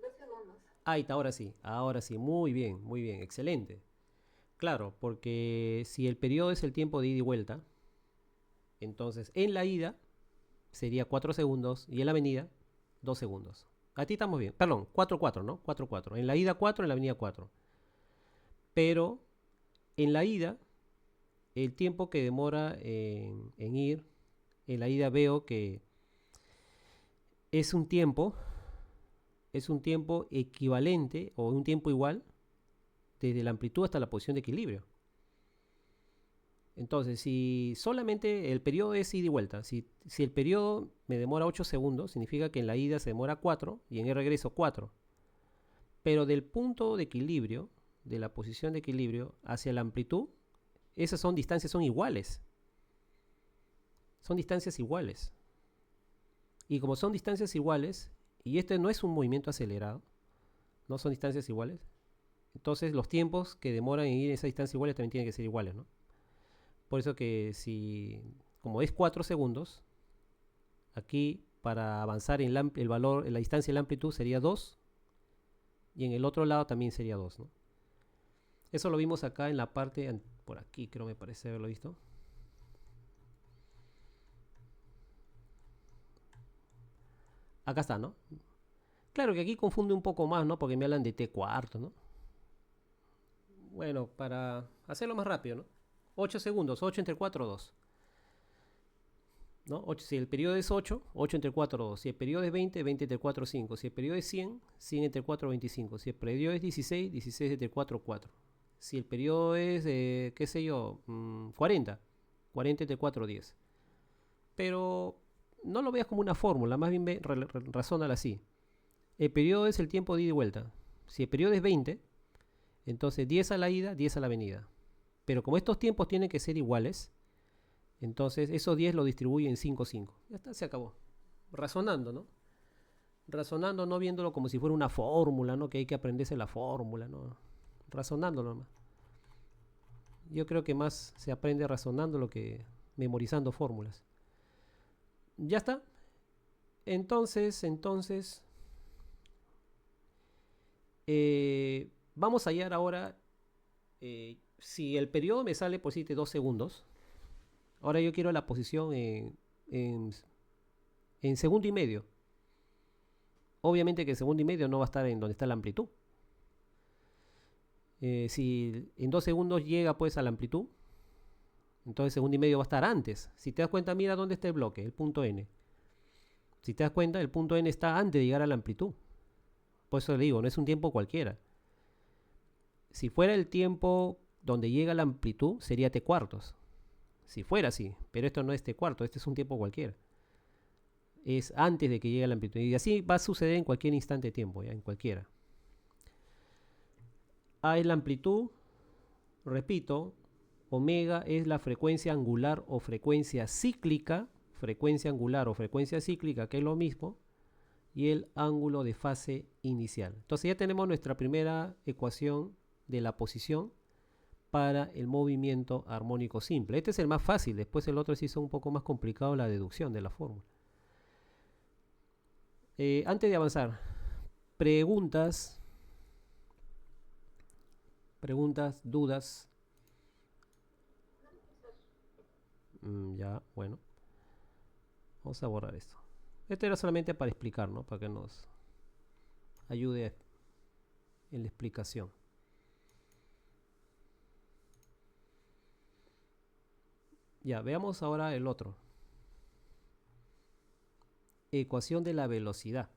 2 segundos. Ahí está, ahora sí, muy bien, excelente. Claro, porque si el periodo es el tiempo de ida y vuelta, entonces en la ida sería 4 segundos y en la venida 2 segundos. A ti estamos bien. Perdón, 4, ¿no? 4. En la ida 4, en la venida 4. Pero en la ida, el tiempo que demora en ir, en la ida veo que es un tiempo equivalente o un tiempo igual desde la amplitud hasta la posición de equilibrio. Entonces, si solamente el periodo es ida y vuelta, si el periodo me demora 8 segundos, significa que en la ida se demora 4 y en el regreso 4. Pero del punto de equilibrio, de la posición de equilibrio hacia la amplitud, esas distancias son iguales. Son distancias iguales. Y como son distancias iguales, y este no es un movimiento acelerado, no son distancias iguales, entonces los tiempos que demoran en ir en esa distancia iguales también tienen que ser iguales, ¿no? Por eso que como es 4 segundos, aquí para avanzar en el valor, en la distancia de la amplitud sería 2, y en el otro lado también sería 2, ¿no? Eso lo vimos acá en la parte, por aquí creo me parece haberlo visto. Acá está, ¿no? Claro que aquí confunde un poco más, ¿no? Porque me hablan de t cuarto, ¿no? Bueno, para hacerlo más rápido, ¿no? 8 segundos, 8 entre 4, 2. ¿No? Si el periodo es 8, 8 entre 4, 2. Si el periodo es 20, 20 entre 4, 5. Si el periodo es 100, 100 entre 4, 25. Si el periodo es 16, 16 entre 4, 4. Si el periodo es, qué sé yo, 40, 40 entre 4, 10. Pero no lo veas como una fórmula, más bien razónala así. El periodo es el tiempo de ida y vuelta. Si el periodo es 20, entonces 10 a la ida, 10 a la venida. Pero como estos tiempos tienen que ser iguales, entonces esos 10 lo distribuye en 5, 5. Ya está, se acabó. Razonando, ¿no? Razonando, no viéndolo como si fuera una fórmula, ¿no? Que hay que aprenderse la fórmula, ¿no? Razonándolo nomás. Yo creo que más se aprende razonando que memorizando fórmulas. Ya está. Entonces, vamos a hallar ahora, si el periodo me sale por 2 segundos, ahora yo quiero la posición en segundo y medio. Obviamente que el segundo y medio no va a estar en donde está la amplitud. Si en 2 segundos llega pues a la amplitud, entonces el segundo y medio va a estar antes. Si te das cuenta, mira dónde está el bloque, el punto N. Si te das cuenta, el punto N está antes de llegar a la amplitud. Por eso le digo, no es un tiempo cualquiera. Si fuera el tiempo donde llega la amplitud, sería t cuartos. Si fuera así, pero esto no es t cuartos, este es un tiempo cualquiera. Es antes de que llegue la amplitud. Y así va a suceder en cualquier instante de tiempo, ¿ya? En cualquiera. A es la amplitud, repito, omega es la frecuencia angular o frecuencia cíclica, que es lo mismo, y el ángulo de fase inicial. Entonces ya tenemos nuestra primera ecuación de la posición para el movimiento armónico simple. Este es el más fácil, después el otro sí es un poco más complicado la deducción de la fórmula. Antes de avanzar, preguntas, dudas. Ya, bueno. Vamos a borrar esto. Esto era solamente para explicar, ¿no? Para que nos ayude en la explicación. Ya, veamos ahora el otro. Ecuación de la velocidad.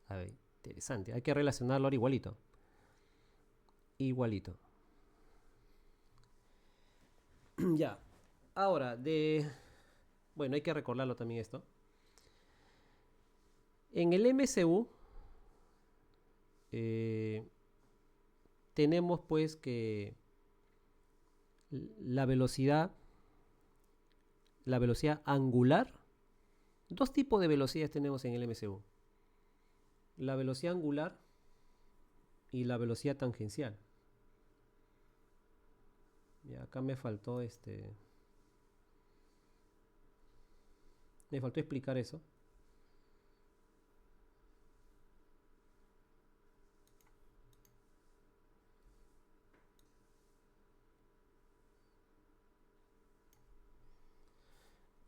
A ver, interesante. Hay que relacionarlo ahora igualito. Igualito. Ya. Ahora, bueno, hay que recordarlo también esto. En el MCU tenemos pues que la velocidad angular. Dos tipos de velocidades tenemos en el MCU. La velocidad angular y la velocidad tangencial. Y acá me faltó me faltó explicar eso.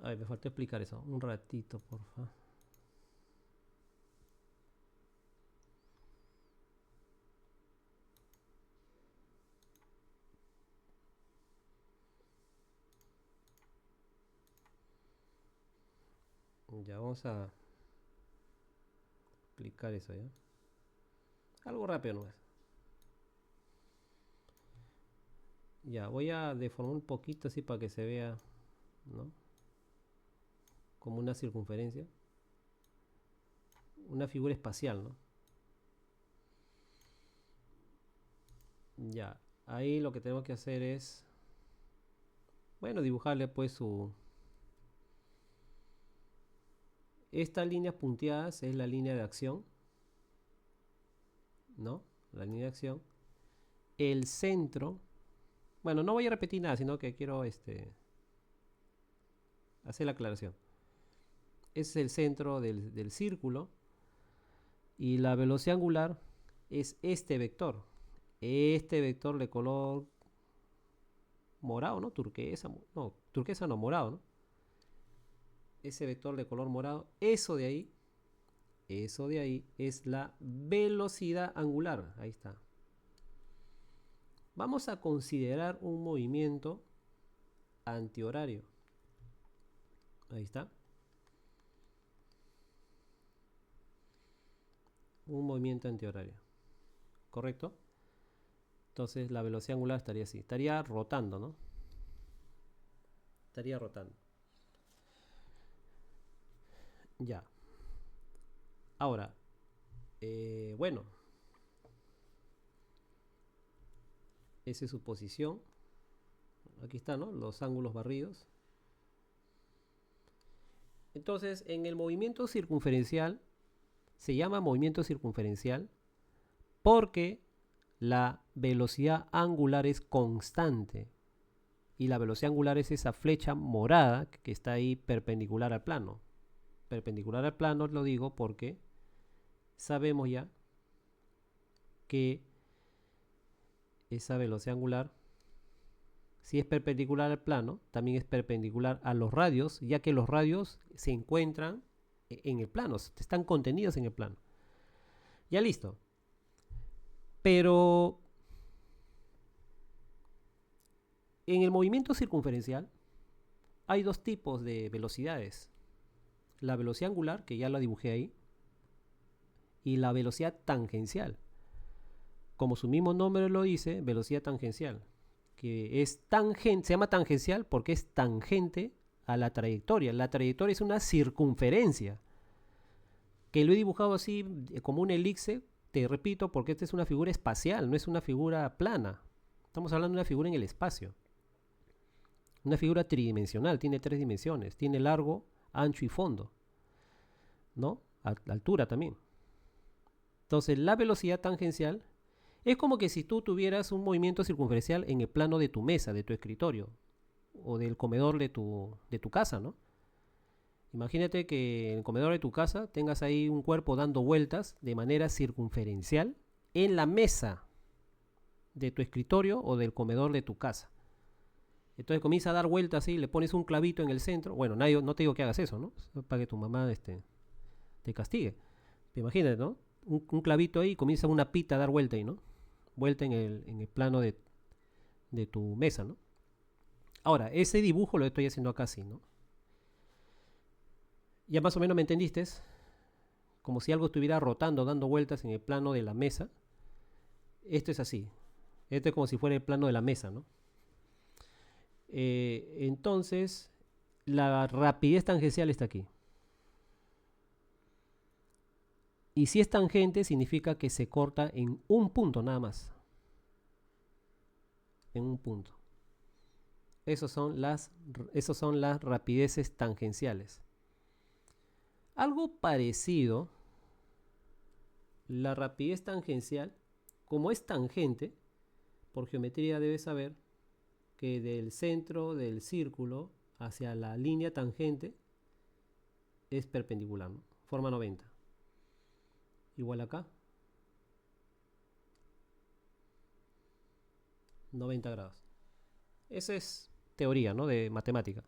Ay, me faltó explicar eso. Un ratito, por favor. Ya vamos a explicar eso ya. Algo rápido nomás. Ya, voy a deformar un poquito así para que se vea, ¿no? Como una circunferencia. Una figura espacial, ¿no? Ya, ahí lo que tenemos que hacer es, bueno, dibujarle pues esta línea punteadas es la línea de acción, ¿no? La línea de acción. El centro, bueno, no voy a repetir nada, sino que quiero hacer la aclaración. Es el centro del círculo y la velocidad angular es este vector de color morado, ¿no? Turquesa no, morado, ¿no? Ese vector de color morado, eso de ahí Eso de ahí es la velocidad angular. Ahí está. Vamos a considerar un movimiento antihorario. Ahí está. Un movimiento antihorario. ¿Correcto? Entonces la velocidad angular estaría así. Estaría rotando, ¿no? Estaría rotando. Ya. Ahora, bueno, esa es su posición. Aquí está, ¿no? Los ángulos barridos. Entonces, en el movimiento circunferencial, se llama movimiento circunferencial porque la velocidad angular es constante. Y la velocidad angular es esa flecha morada que está ahí perpendicular al plano. Perpendicular al plano lo digo porque sabemos ya que esa velocidad angular, si es perpendicular al plano, también es perpendicular a los radios, ya que los radios se encuentran en el plano, están contenidos en el plano. Ya listo. Pero en el movimiento circunferencial hay dos tipos de velocidades. La velocidad angular, que ya la dibujé ahí, y la velocidad tangencial. Como su mismo nombre lo dice, velocidad tangencial, que es tangente, se llama tangencial porque es tangente a la trayectoria. La trayectoria es una circunferencia, que lo he dibujado así como un elipse, te repito, porque esta es una figura espacial, no es una figura plana. Estamos hablando de una figura en el espacio. Una figura tridimensional, tiene 3 dimensiones, tiene largo, ancho y fondo, ¿no? Altura también. Entonces, la velocidad tangencial es como que si tú tuvieras un movimiento circunferencial en el plano de tu mesa, de tu escritorio, o del comedor de tu casa, ¿no? Imagínate que en el comedor de tu casa tengas ahí un cuerpo dando vueltas de manera circunferencial en la mesa de tu escritorio o del comedor de tu casa. Entonces comienza a dar vueltas así, le pones un clavito en el centro. Bueno, no te digo que hagas eso, ¿no? Para que tu mamá te castigue. Imagínate, ¿no? Un clavito ahí y comienza una pita a dar vuelta ahí, ¿no? Vuelta en el plano de tu mesa, ¿no? Ahora, ese dibujo lo estoy haciendo acá así, ¿no? Ya más o menos me entendiste, como si algo estuviera rotando, dando vueltas en el plano de la mesa. Esto es así. Esto es como si fuera el plano de la mesa, ¿no? Entonces, la rapidez tangencial está aquí. Y si es tangente, significa que se corta en un punto nada más. En un punto. Esas son las rapideces tangenciales. Algo parecido, la rapidez tangencial, como es tangente, por geometría debes saber que del centro del círculo hacia la línea tangente es perpendicular, ¿no? Forma 90. Igual acá. 90 grados. Esa es teoría, ¿no? De matemática.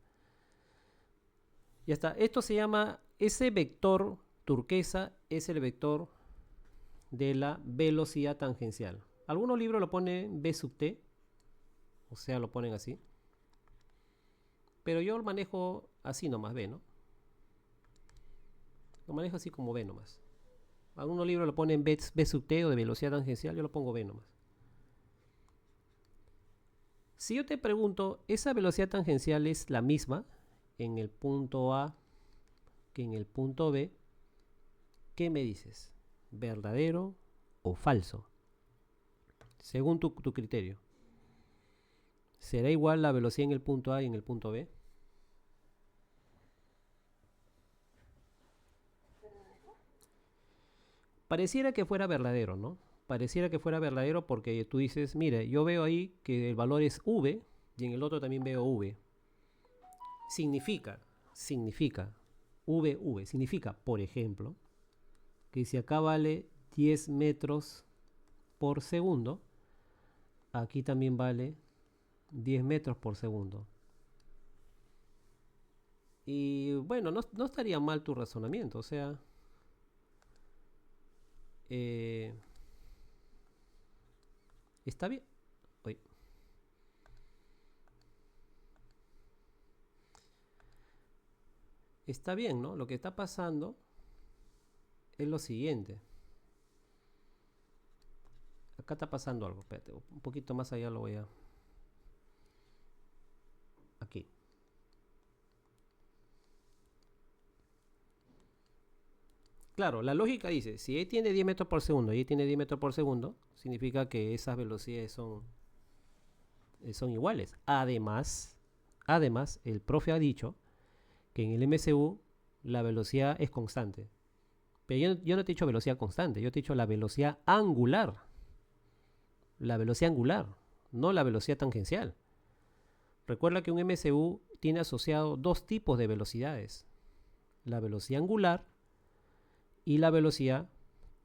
Ya está. Esto se llama, ese vector turquesa es el vector de la velocidad tangencial. Algunos libros lo ponen v sub t, o sea, lo ponen así. Pero yo lo manejo así nomás, v, ¿no? Lo manejo así como v nomás. Algunos libros lo ponen v sub t o de velocidad tangencial, yo lo pongo v nomás. Si yo te pregunto, ¿esa velocidad tangencial es la misma en el punto A que en el punto B? ¿Qué me dices? ¿Verdadero o falso? Según tu criterio. ¿Será igual la velocidad en el punto A y en el punto B? Pareciera que fuera verdadero, ¿no? Pareciera que fuera verdadero porque tú dices, mire, yo veo ahí que el valor es V y en el otro también veo V. Significa, V, significa, por ejemplo, que si acá vale 10 metros por segundo, aquí también vale 10 metros por segundo. Y bueno, no estaría mal tu razonamiento, o sea, Eh, está bien. Uy. Está bien, ¿no? Lo que está pasando es lo siguiente. Acá está pasando algo. Espérate, un poquito más allá lo voy a... Aquí. Claro, la lógica dice, si él tiene 10 metros por segundo y él tiene 10 metros por segundo, significa que esas velocidades son iguales. Además, el profe ha dicho que en el MCU la velocidad es constante. Pero yo no te he dicho velocidad constante, yo te he dicho la velocidad angular. La velocidad angular, no la velocidad tangencial. Recuerda que un MCU tiene asociado dos tipos de velocidades. La velocidad angular y la velocidad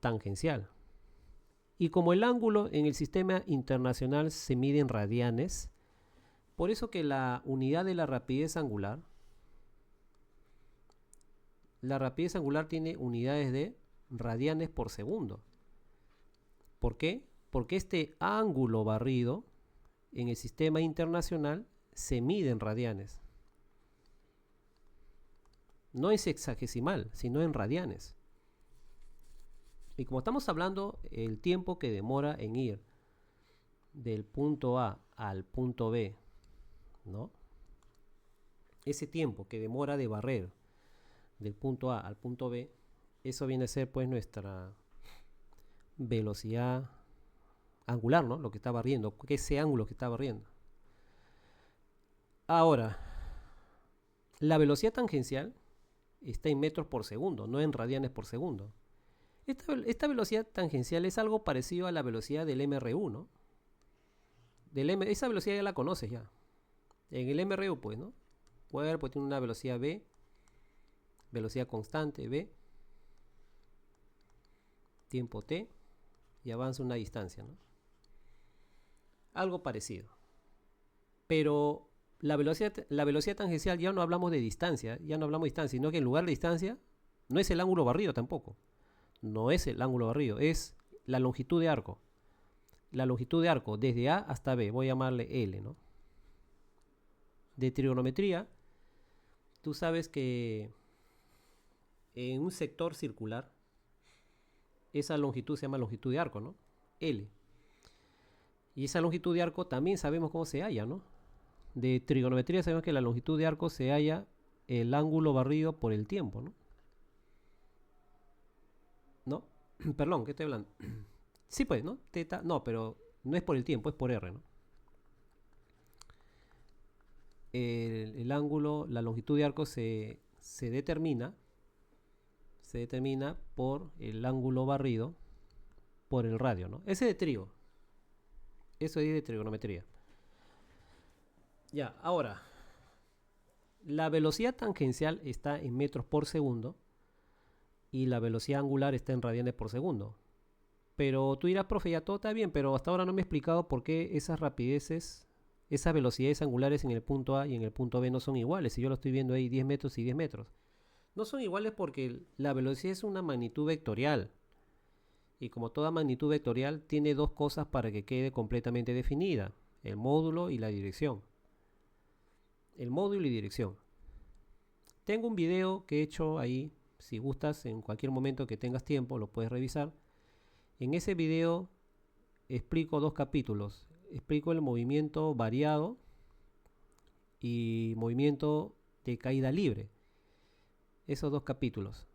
tangencial. Y como el ángulo en el sistema internacional se mide en radianes, por eso que la unidad de la rapidez angular tiene unidades de radianes por segundo. ¿Por qué? Porque este ángulo barrido en el sistema internacional se mide en radianes. No es hexagesimal, sino en radianes. Y como estamos hablando el tiempo que demora en ir del punto A al punto B, ¿no? Ese tiempo que demora de barrer del punto A al punto B, eso viene a ser pues nuestra velocidad angular, ¿no? Lo que está barriendo, ese ángulo que está barriendo. Ahora, la velocidad tangencial está en metros por segundo, no en radianes por segundo. Esta velocidad tangencial es algo parecido a la velocidad del MRU, ¿no? Esa velocidad ya la conoces ya. En el MRU, pues, ¿no? Cuerpo tiene una velocidad V, velocidad constante V, tiempo T, y avanza una distancia, ¿no? Algo parecido. Pero la velocidad tangencial ya no hablamos de distancia, sino que en lugar de distancia no es el ángulo barrido tampoco. No es el ángulo barrido, es la longitud de arco. La longitud de arco desde A hasta B, voy a llamarle L, ¿no? De trigonometría, tú sabes que en un sector circular, esa longitud se llama longitud de arco, ¿no? L. Y esa longitud de arco también sabemos cómo se halla, ¿no? De trigonometría sabemos que la longitud de arco se halla el ángulo barrido por el tiempo, ¿no? ¿No? Perdón, ¿qué estoy hablando? Sí, pues, ¿no? Teta, no, pero no es por el tiempo, es por R, ¿no? El ángulo, la longitud de arco se determina por el ángulo barrido por el radio, ¿no? Ese de trigo. Eso es de trigonometría. Ya, ahora, la velocidad tangencial está en metros por segundo y la velocidad angular está en radianes por segundo. Pero tú dirás, profe, ya todo está bien, pero hasta ahora no me he explicado por qué esas rapideces, esas velocidades angulares en el punto A y en el punto B no son iguales. Si yo lo estoy viendo ahí 10 metros y 10 metros. No son iguales porque la velocidad es una magnitud vectorial. Y como toda magnitud vectorial, tiene dos cosas para que quede completamente definida. El módulo y la dirección. El módulo y dirección. Tengo un video que he hecho ahí. Si gustas, en cualquier momento que tengas tiempo, lo puedes revisar. En ese video explico dos capítulos. Explico el movimiento variado y movimiento de caída libre. Esos dos capítulos.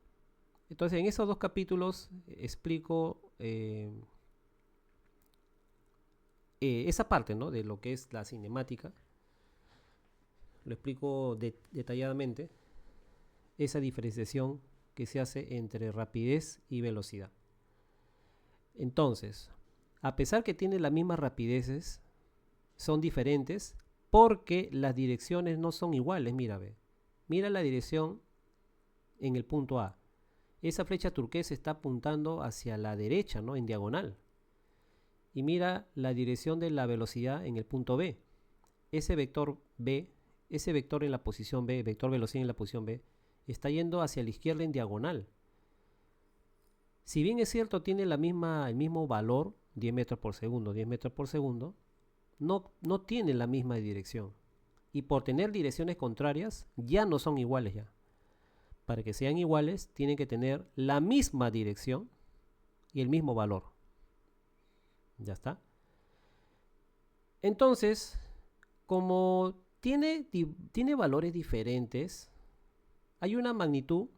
Entonces, en esos dos capítulos explico esa parte, ¿no? De lo que es la cinemática. Lo explico detalladamente. Esa diferenciación que se hace entre rapidez y velocidad. Entonces, a pesar que tienen las mismas rapideces, son diferentes porque las direcciones no son iguales. Mira, ve. Mira la dirección en el punto A. Esa flecha turquesa está apuntando hacia la derecha, ¿no? En diagonal. Y mira la dirección de la velocidad en el punto B. Ese vector B, ese vector en la posición B, vector velocidad en la posición B, está yendo hacia la izquierda en diagonal. Si bien es cierto, tiene el mismo valor, 10 metros por segundo, 10 metros por segundo, no tiene la misma dirección. Y por tener direcciones contrarias, ya no son iguales ya. Para que sean iguales, tienen que tener la misma dirección y el mismo valor. Ya está. Entonces, como tiene valores diferentes, hay una magnitud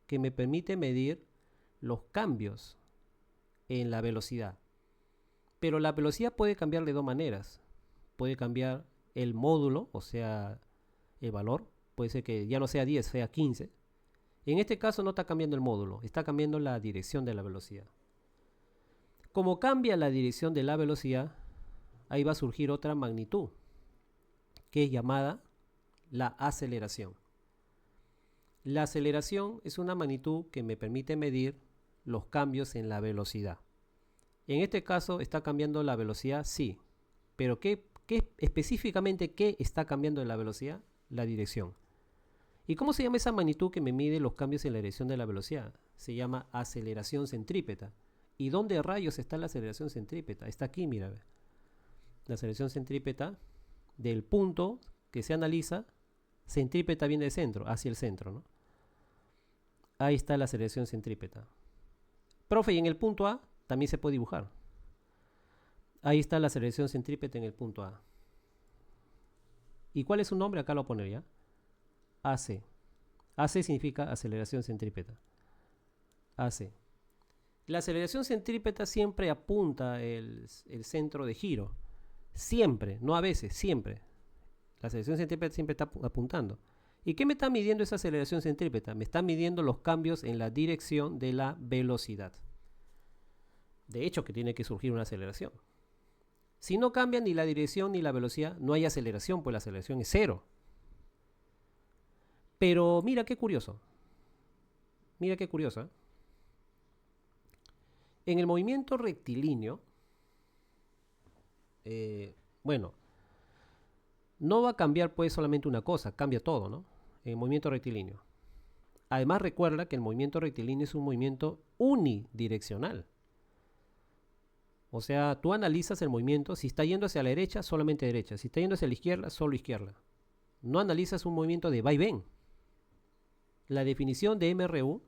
que me permite medir los cambios en la velocidad. Pero la velocidad puede cambiar de dos maneras. Puede cambiar el módulo, o sea, el valor. Puede ser que ya no sea 10, sea 15. En este caso no está cambiando el módulo, está cambiando la dirección de la velocidad. Como cambia la dirección de la velocidad, ahí va a surgir otra magnitud, que es llamada la aceleración. La aceleración es una magnitud que me permite medir los cambios en la velocidad. En este caso está cambiando la velocidad, sí. Pero específicamente qué está cambiando en la velocidad? La dirección. ¿Y cómo se llama esa magnitud que me mide los cambios en la dirección de la velocidad? Se llama aceleración centrípeta. ¿Y dónde rayos está la aceleración centrípeta? Está aquí, mira. La aceleración centrípeta del punto que se analiza, centrípeta viene de centro, hacia el centro, ¿no? Ahí está la aceleración centrípeta. Profe, y en el punto A también se puede dibujar. Ahí está la aceleración centrípeta en el punto A. ¿Y cuál es su nombre? Acá lo voy a poner ya. AC. AC significa aceleración centrípeta. AC. La aceleración centrípeta siempre apunta el centro de giro. Siempre, no a veces, siempre. La aceleración centrípeta siempre está apuntando. ¿Y qué me está midiendo esa aceleración centrípeta? Me está midiendo los cambios en la dirección de la velocidad. De hecho, que tiene que surgir una aceleración. Si no cambia ni la dirección ni la velocidad, no hay aceleración, pues la aceleración es cero. Pero mira qué curioso. Mira qué curioso, ¿eh? En el movimiento rectilíneo, bueno, no va a cambiar pues solamente una cosa, cambia todo, ¿no? En el movimiento rectilíneo. Además recuerda que el movimiento rectilíneo es un movimiento unidireccional. O sea, tú analizas el movimiento, si está yendo hacia la derecha, solamente derecha. Si está yendo hacia la izquierda, solo izquierda. No analizas un movimiento de vaivén. La definición de MRU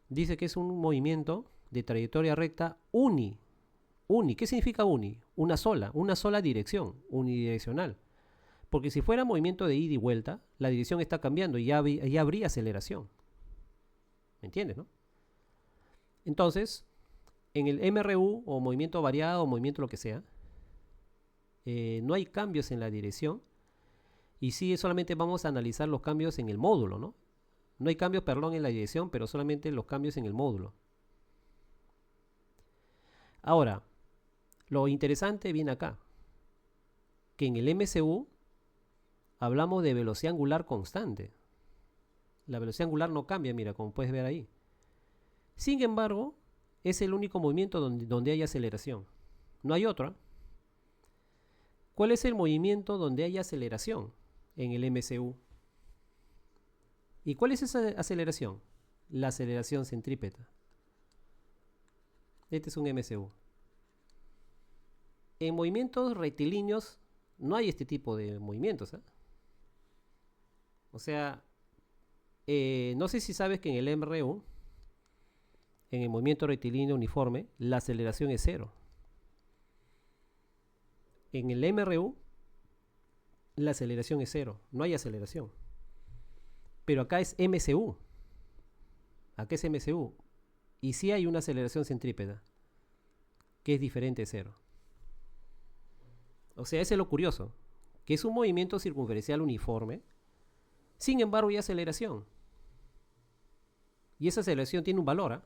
dice que es un movimiento de trayectoria recta uni. ¿Qué significa uni? Una sola dirección, unidireccional. Porque si fuera movimiento de ida y vuelta, la dirección está cambiando y ya habría aceleración. ¿Me entiendes, no? Entonces, en el MRU o movimiento variado o movimiento lo que sea, no hay cambios en la dirección y sí solamente vamos a analizar los cambios en el módulo, ¿no? No hay cambios, perdón, en la dirección, pero solamente los cambios en el módulo. Ahora, lo interesante viene acá, que en el MCU hablamos de velocidad angular constante. La velocidad angular no cambia, mira, como puedes ver ahí. Sin embargo, es el único movimiento donde hay aceleración. No hay otro. ¿Cuál es el movimiento donde hay aceleración en el MCU? ¿Y cuál es esa aceleración? La aceleración centrípeta. Este es un MCU. En movimientos rectilíneos no hay este tipo de movimientos, ¿eh? O sea, no sé si sabes que en el MRU, en el movimiento rectilíneo uniforme, la aceleración es cero. En el MRU, la aceleración es cero. No hay aceleración. Pero acá es MCU. Acá es MCU. Y sí hay una aceleración centrípeta, que es diferente de cero. O sea, ese es lo curioso, que es un movimiento circunferencial uniforme, sin embargo hay aceleración. Y esa aceleración tiene un valor, ¿eh?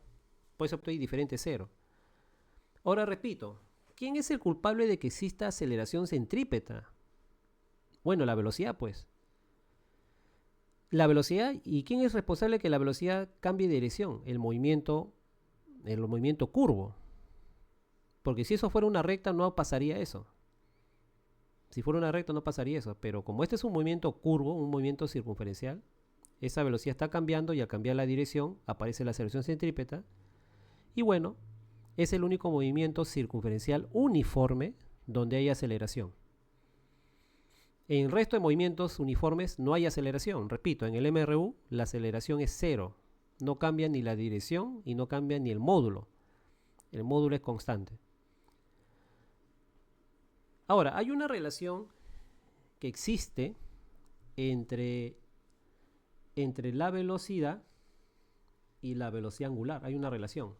Por eso estoy diferente de cero. Ahora repito, ¿quién es el culpable de que exista aceleración centrípeta? Bueno, la velocidad, pues. La velocidad, ¿y quién es responsable de que la velocidad cambie de dirección? El movimiento curvo. Porque si eso fuera una recta, no pasaría eso. Si fuera una recta, no pasaría eso. Pero como este es un movimiento curvo, un movimiento circunferencial, esa velocidad está cambiando y al cambiar la dirección aparece la aceleración centrípeta. Y bueno, es el único movimiento circunferencial uniforme donde hay aceleración. En el resto de movimientos uniformes no hay aceleración. Repito, en el MRU la aceleración es cero. No cambia ni la dirección y no cambia ni el módulo. El módulo es constante. Ahora, hay una relación que existe entre la velocidad y la velocidad angular. Hay una relación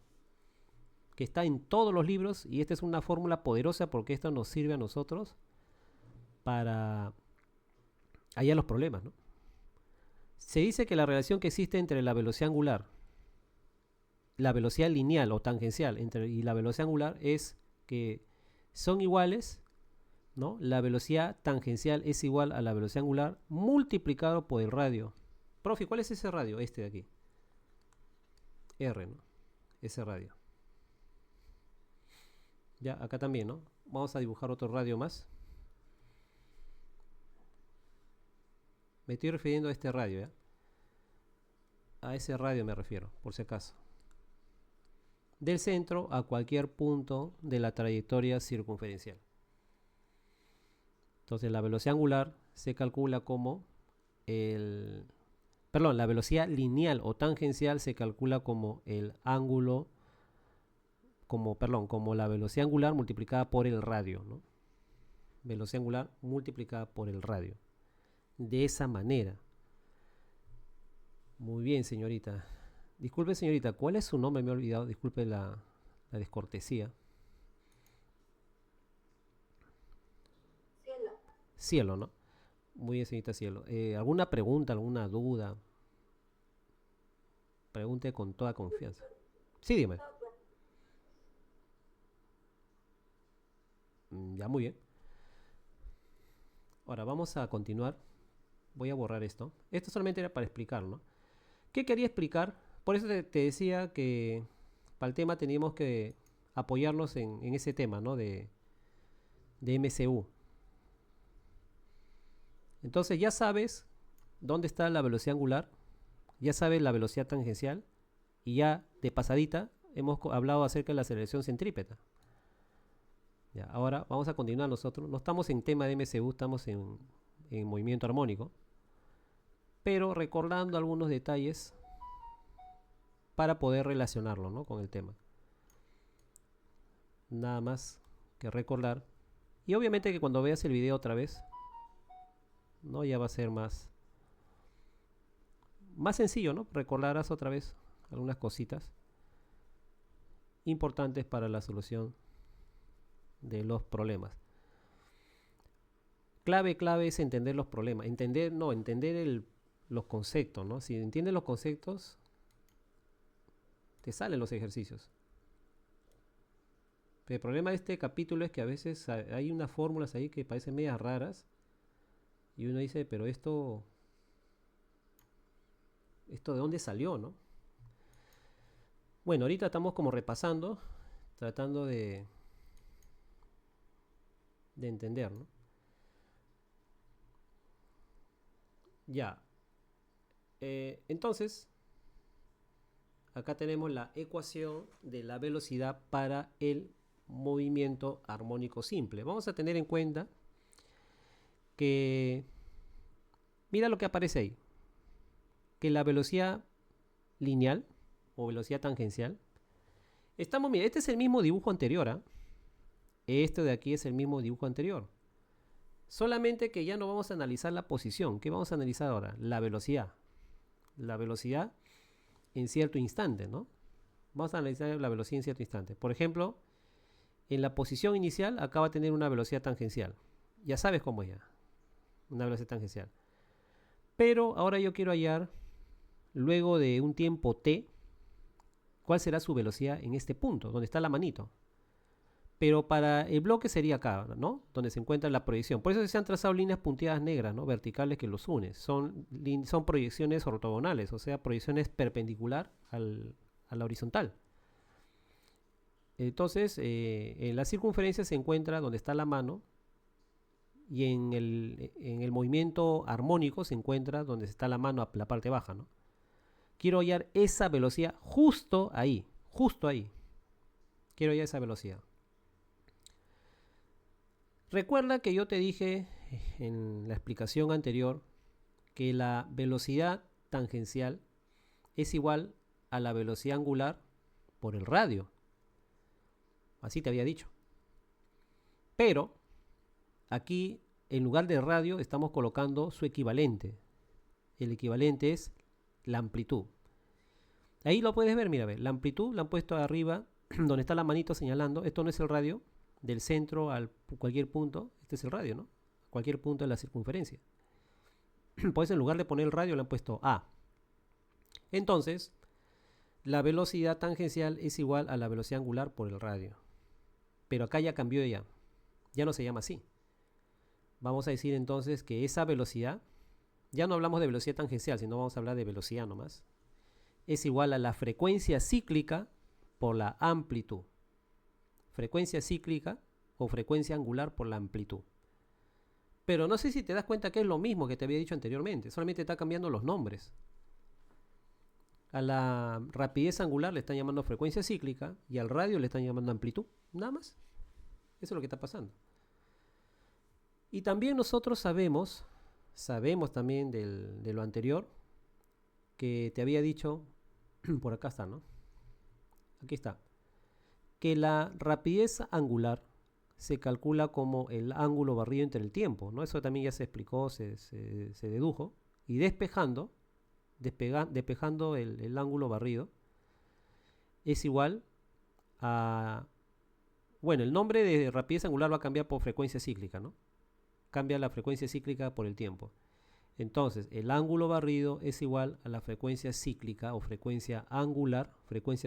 que está en todos los libros y esta es una fórmula poderosa porque esto nos sirve a nosotros para hallar los problemas, ¿no? Se dice que la relación que existe entre la velocidad angular, la velocidad lineal o tangencial y la velocidad angular es que son iguales, ¿no? La velocidad tangencial es igual a la velocidad angular multiplicado por el radio. Profe, ¿cuál es ese radio? Este de aquí. R, ¿no? Ese radio. Ya, acá también, ¿no? Vamos a dibujar otro radio más. Me estoy refiriendo a este radio, ¿ya? A ese radio me refiero, por si acaso. Del centro a cualquier punto de la trayectoria circunferencial. Entonces la velocidad angular se calcula como la velocidad lineal o tangencial se calcula como el ángulo, como la velocidad angular multiplicada por el radio, ¿no? Velocidad angular multiplicada por el radio. De esa manera. Muy bien, señorita. Disculpe, señorita, ¿cuál es su nombre? Me he olvidado, disculpe la descortesía. Cielo. Cielo, ¿no? Muy bien, señorita Cielo. ¿Alguna pregunta, alguna duda? Pregunte con toda confianza. Sí, dime. Ya, muy bien. Ahora vamos a continuar. Voy a borrar esto. Esto solamente era para explicar, ¿no? ¿Qué quería explicar? Por eso te decía que para el tema teníamos que apoyarnos en ese tema, ¿no? De MCU. Entonces ya sabes dónde está la velocidad angular, ya sabes la velocidad tangencial y ya de pasadita hemos hablado acerca de la aceleración centrípeta. Ya, ahora vamos a continuar nosotros. No estamos en tema de MCU, estamos en movimiento armónico, pero recordando algunos detalles para poder relacionarlo, ¿no? Con el tema. Nada más que recordar. Y obviamente que cuando veas el video otra vez, ¿no? Ya va a ser más sencillo, ¿no? Recordarás otra vez algunas cositas importantes para la solución de los problemas. Clave es entender los problemas. Entender los conceptos, ¿no? Si entiendes los conceptos, te salen los ejercicios. Pero el problema de este capítulo es que a veces hay unas fórmulas ahí que parecen medias raras y uno dice, pero esto de dónde salió, ¿no? Bueno, ahorita estamos como repasando, tratando de entender, ¿no? Ya. Entonces, acá tenemos la ecuación de la velocidad para el movimiento armónico simple. Vamos a tener en cuenta que, mira lo que aparece ahí, que la velocidad lineal o velocidad tangencial, mira, este es el mismo dibujo anterior, ¿eh? Este de aquí es el mismo dibujo anterior. Solamente que ya no vamos a analizar la posición. ¿Qué vamos a analizar ahora? La velocidad. La velocidad en cierto instante, ¿no? Vamos a analizar la velocidad en cierto instante. Por ejemplo, en la posición inicial acá va a tener una velocidad tangencial. Ya sabes cómo es ya. Una velocidad tangencial. Pero ahora yo quiero hallar, luego de un tiempo t, cuál será su velocidad en este punto, donde está la manito. Pero para el bloque sería acá, ¿no? Donde se encuentra la proyección. Por eso se han trazado líneas punteadas negras, ¿no? Verticales que los unen. Son proyecciones ortogonales, o sea, proyecciones perpendicular a la horizontal. Entonces, en la circunferencia se encuentra donde está la mano y en el movimiento armónico se encuentra donde está la mano a la parte baja, ¿no? Quiero hallar esa velocidad justo ahí, justo ahí. Quiero ya esa velocidad. Recuerda que yo te dije en la explicación anterior que la velocidad tangencial es igual a la velocidad angular por el radio. Así te había dicho. Pero aquí, en lugar de radio, estamos colocando su equivalente. El equivalente es la amplitud. Ahí lo puedes ver, mira, ve, la amplitud la han puesto arriba, donde está la manito señalando. Esto no es el radio, del centro a cualquier punto. Este es el radio, ¿no? Cualquier punto de la circunferencia. Pues en lugar de poner el radio, le han puesto A. Entonces, la velocidad tangencial es igual a la velocidad angular por el radio. Pero acá ya cambió ya. Ya no se llama así. Vamos a decir entonces que esa velocidad, ya no hablamos de velocidad tangencial, sino vamos a hablar de velocidad nomás, es igual a la frecuencia cíclica por la amplitud. Frecuencia cíclica o frecuencia angular por la amplitud. Pero no sé si te das cuenta que es lo mismo que te había dicho anteriormente, solamente está cambiando los nombres. A la rapidez angular le están llamando frecuencia cíclica y al radio le están llamando amplitud. Nada más. Eso es lo que está pasando. Y también nosotros sabemos también de lo anterior, que te había dicho, por acá está, ¿no? Aquí está. Que la rapidez angular se calcula como el ángulo barrido entre el tiempo, ¿no? Eso también ya se explicó, se dedujo. Y despejando el ángulo barrido es igual a... Bueno, el nombre de rapidez angular va a cambiar por frecuencia cíclica, ¿no? Cambia la frecuencia cíclica por el tiempo. Entonces, el ángulo barrido es igual a la frecuencia cíclica o frecuencia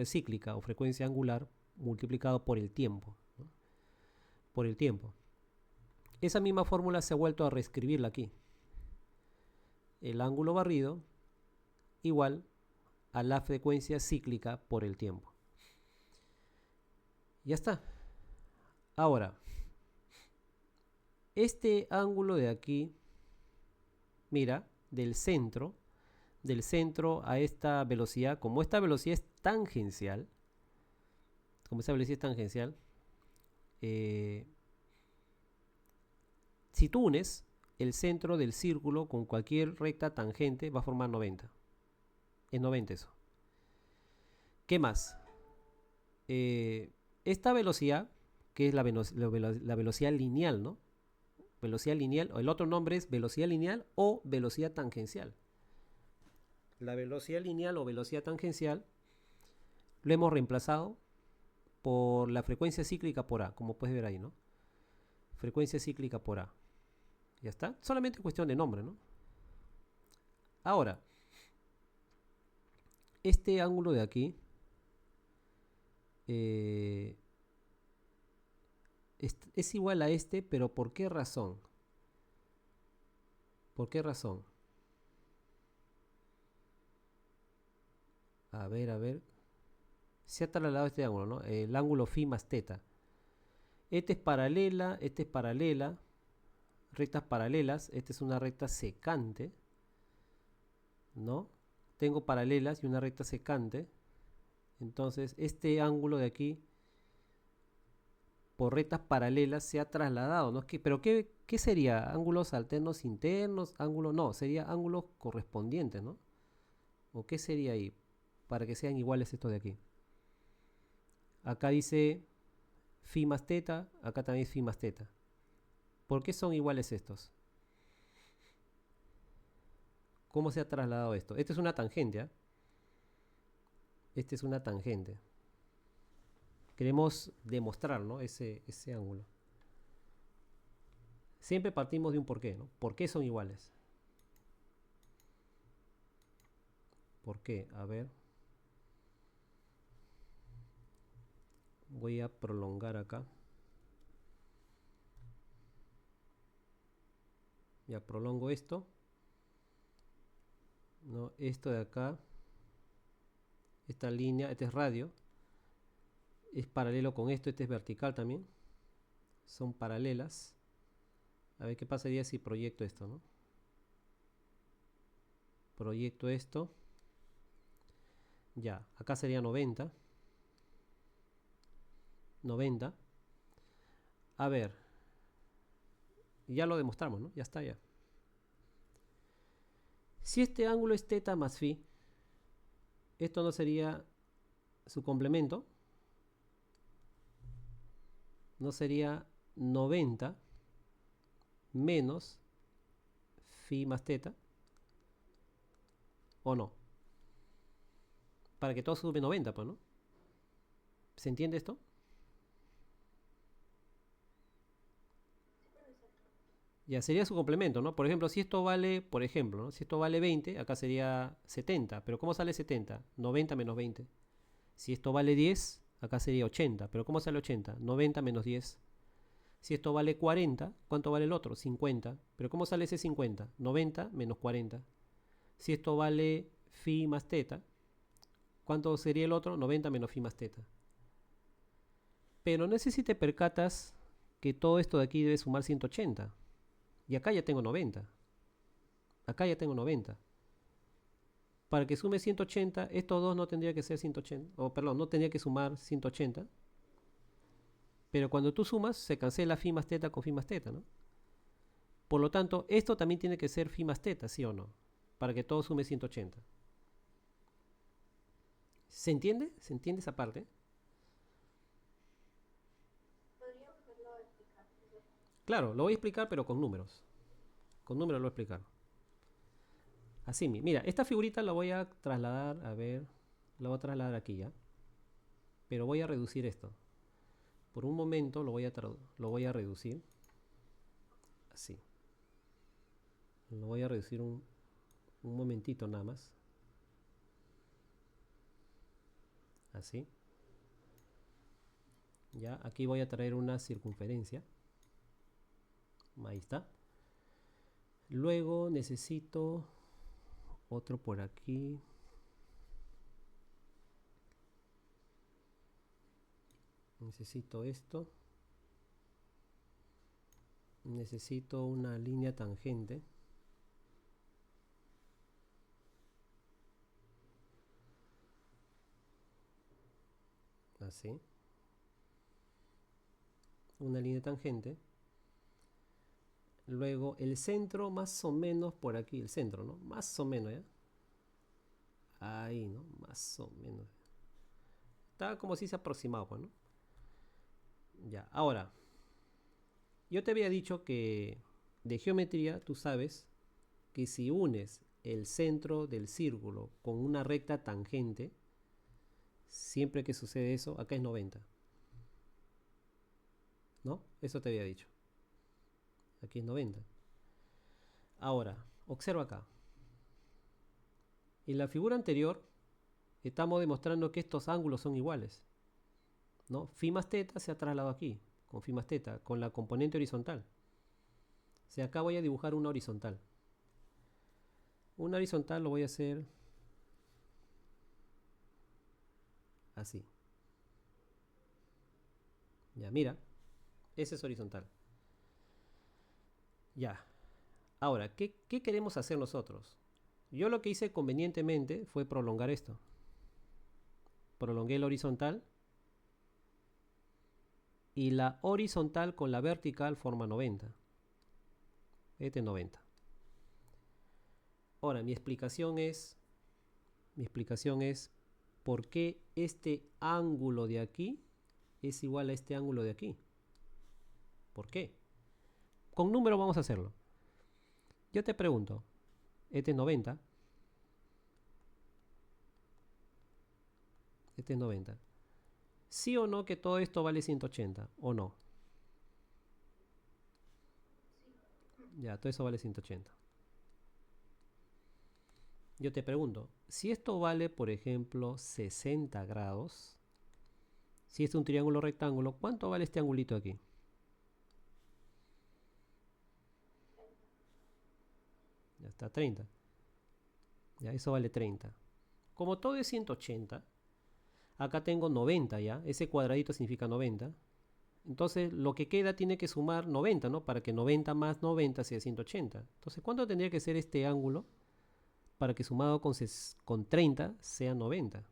cíclica o frecuencia angular multiplicado por el tiempo, ¿no? Por el tiempo. Esa misma fórmula se ha vuelto a reescribirla aquí. El ángulo barrido igual a la frecuencia cíclica por el tiempo. Ya está. Ahora, este ángulo de aquí, mira, del centro a esta velocidad, como esta velocidad es tangencial, si tú unes el centro del círculo con cualquier recta tangente, va a formar 90. Es 90 eso. ¿Qué más? Esta velocidad, que es la velocidad lineal, ¿no? Velocidad lineal, o el otro nombre es velocidad lineal o velocidad tangencial. La velocidad lineal o velocidad tangencial lo hemos reemplazado por la frecuencia cíclica por A, como puedes ver ahí, ¿no? Frecuencia cíclica por A. Ya está. Solamente cuestión de nombre, ¿no? Ahora, este ángulo de aquí es igual a este, pero ¿por qué razón? ¿Por qué razón? A ver. Se ha trasladado este ángulo, ¿no? El ángulo phi más teta. Este es paralela, rectas paralelas. Esta es una recta secante, ¿no? Tengo paralelas y una recta secante. Entonces, este ángulo de aquí, por rectas paralelas, se ha trasladado, ¿no? ¿Pero qué sería? ¿Ángulos alternos internos? ¿Ángulos? No, sería ángulos correspondientes, ¿no? ¿O qué sería ahí? Para que sean iguales estos de aquí. Acá dice phi más teta, acá también es phi más teta. ¿Por qué son iguales estos? ¿Cómo se ha trasladado esto? Esta es una tangente, ¿eh? Esta es una tangente. Queremos demostrar, ¿no? ese ángulo. Siempre partimos de un porqué, ¿no? ¿Por qué son iguales? ¿Por qué? A ver. Voy a prolongar acá. Ya prolongo esto. ¿No? Esto de acá. Esta línea, este es radio. Es paralelo con esto, este es vertical también. Son paralelas. A ver qué pasaría si proyecto esto, ¿no? Proyecto esto. Ya, acá sería 90. 90. A ver, ya lo demostramos, ¿no? Ya está ya. Si este ángulo es θ más phi, esto no sería su complemento, no sería 90 menos phi más θ, ¿o no? Para que todo sume 90, pues, ¿no? ¿Se entiende esto? Ya sería su complemento, ¿no? Por ejemplo, si esto vale, por ejemplo, ¿no? Si esto vale 20, acá sería 70. ¿Pero cómo sale 70? 90 menos 20. Si esto vale 10, acá sería 80. ¿Pero cómo sale 80? 90 menos 10. Si esto vale 40, ¿cuánto vale el otro? 50. ¿Pero cómo sale ese 50? 90 menos 40. Si esto vale phi más θ, ¿cuánto sería el otro? 90 menos phi más θ. Pero no sé si te percatas que todo esto de aquí debe sumar 180. Y acá ya tengo 90. Acá ya tengo 90. Para que sume 180, estos dos no tendría que ser 180. O perdón, no tendría que sumar 180. Pero cuando tú sumas, se cancela phi más θ con phi más θ, ¿no? Por lo tanto, esto también tiene que ser phi más θ, ¿sí o no? Para que todo sume 180. ¿Se entiende? ¿Se entiende esa parte? ¿Podría volverlo a explicar? Claro, lo voy a explicar, pero con números. Con números lo voy a explicar. Así, mira, esta figurita la voy a trasladar, a ver, la voy a trasladar aquí ya. Pero voy a reducir esto. Por un momento lo voy a reducir. Así. Lo voy a reducir un momentito nada más. Así. Ya, aquí voy a traer una circunferencia. Ahí está. Luego necesito otro por aquí. Necesito esto. Necesito una línea tangente. Así. Una línea tangente. Luego el centro más o menos por aquí. El centro, ¿no? Más o menos, ¿ya? Ahí, ¿no? Más o menos. Está como si se aproximaba, pues, ¿no? Ya, ahora. Yo te había dicho que de geometría tú sabes que si unes el centro del círculo con una recta tangente, siempre que sucede eso, acá es 90. ¿No? Eso te había dicho. Aquí es 90. Ahora, observa acá. En la figura anterior estamos demostrando que estos ángulos son iguales, ¿no? Phi más θ se ha trasladado aquí, con phi más θ, con la componente horizontal. O sea, acá voy a dibujar una horizontal. Una horizontal lo voy a hacer así. Ya, mira. Ese es horizontal. Ya. Ahora, ¿qué queremos hacer nosotros? Yo lo que hice convenientemente fue prolongar esto. Prolongué la horizontal. Y la horizontal con la vertical forma 90. Este es 90. Ahora, mi explicación es por qué este ángulo de aquí es igual a este ángulo de aquí. ¿Por qué? Con número vamos a hacerlo. Yo te pregunto, este es 90. Este es 90. ¿Sí o no que todo esto vale 180? ¿O no? Ya, todo eso vale 180. Yo te pregunto, si esto vale, por ejemplo, 60 grados, si es un triángulo rectángulo, ¿cuánto vale este angulito aquí? Ya está, 30. Ya, eso vale 30. Como todo es 180, acá tengo 90 ya. Ese cuadradito significa 90. Entonces, lo que queda tiene que sumar 90, ¿no? Para que 90 más 90 sea 180. Entonces, ¿cuánto tendría que ser este ángulo para que sumado con 30 sea 90?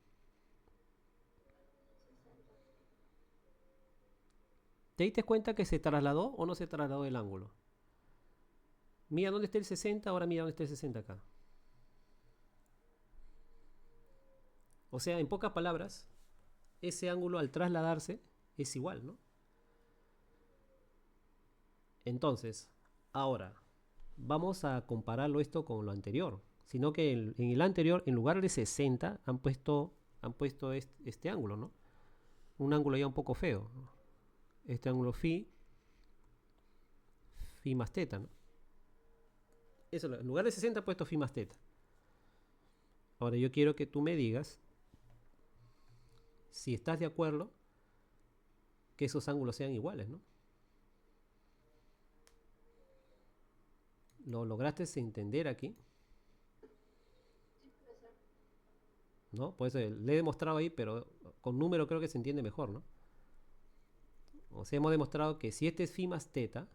¿Te diste cuenta que se trasladó o no se trasladó el ángulo? Mira dónde está el 60, ahora mira dónde está el 60 acá. O sea, en pocas palabras, ese ángulo al trasladarse es igual, ¿no? Entonces, ahora, vamos a compararlo esto con lo anterior. Sino que en el anterior, en lugar de 60, han puesto este ángulo, ¿no? Un ángulo ya un poco feo. Este ángulo phi más teta, ¿no? Eso, en lugar de 60 he puesto phi más teta. Ahora yo quiero que tú me digas si estás de acuerdo que esos ángulos sean iguales, ¿no? ¿Lo lograste entender aquí? Sí, profesor. ¿No? Pues le he demostrado ahí, pero con número creo que se entiende mejor, ¿no? O sea, hemos demostrado que si este es phi más teta,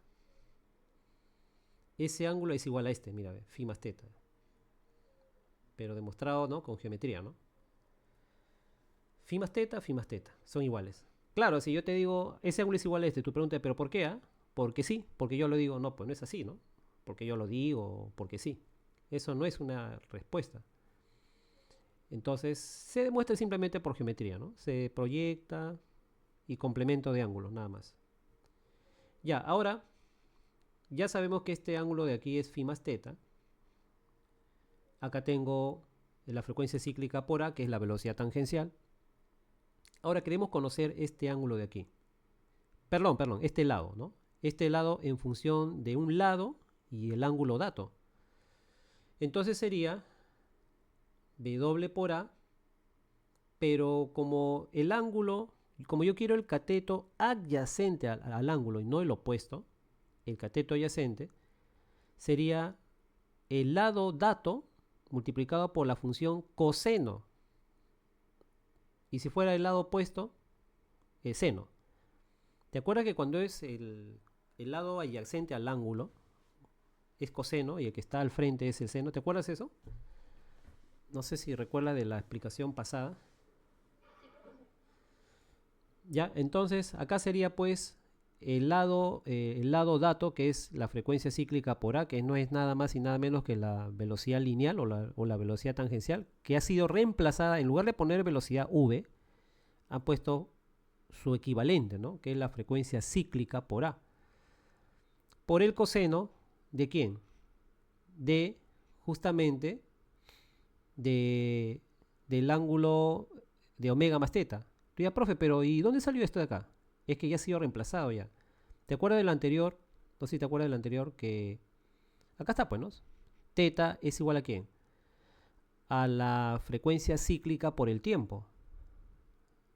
ese ángulo es igual a este, mira, phi más teta. Pero demostrado, ¿no? Con geometría, ¿no? Phi más teta, son iguales. Claro, si yo te digo, ese ángulo es igual a este, tú preguntas, ¿pero por qué? Porque sí, porque yo lo digo, no, pues no es así, ¿no? Porque yo lo digo, porque sí. Eso no es una respuesta. Entonces, se demuestra simplemente por geometría, ¿no? Se proyecta y complemento de ángulos, nada más. Ya, ahora, ya sabemos que este ángulo de aquí es phi más teta. Acá tengo la frecuencia cíclica por A, que es la velocidad tangencial. Ahora queremos conocer este ángulo de aquí. Perdón, este lado, ¿no? Este lado en función de un lado y el ángulo dato. Entonces sería W por A, pero como el ángulo, como yo quiero el cateto adyacente al ángulo y no el opuesto, el cateto adyacente sería el lado dato multiplicado por la función coseno. Y si fuera el lado opuesto, seno. ¿Te acuerdas que cuando es el lado adyacente al ángulo es coseno y el que está al frente es el seno? ¿Te acuerdas eso? No sé si recuerda de la explicación pasada. Ya, entonces acá sería pues el lado dato, que es la frecuencia cíclica por A, que no es nada más y nada menos que la velocidad lineal o la velocidad tangencial, que ha sido reemplazada, en lugar de poner velocidad v, han puesto su equivalente, ¿no? Que es la frecuencia cíclica por A. Por el coseno, ¿de quién? De, justamente, del ángulo de omega más teta. Tú ya, profe, pero ¿y dónde salió esto de acá? Es que ya ha sido reemplazado ya. ¿Te acuerdas del anterior? No sé si te acuerdas del anterior que... Acá está, pues, ¿no? Teta es igual a ¿quién? A la frecuencia cíclica por el tiempo,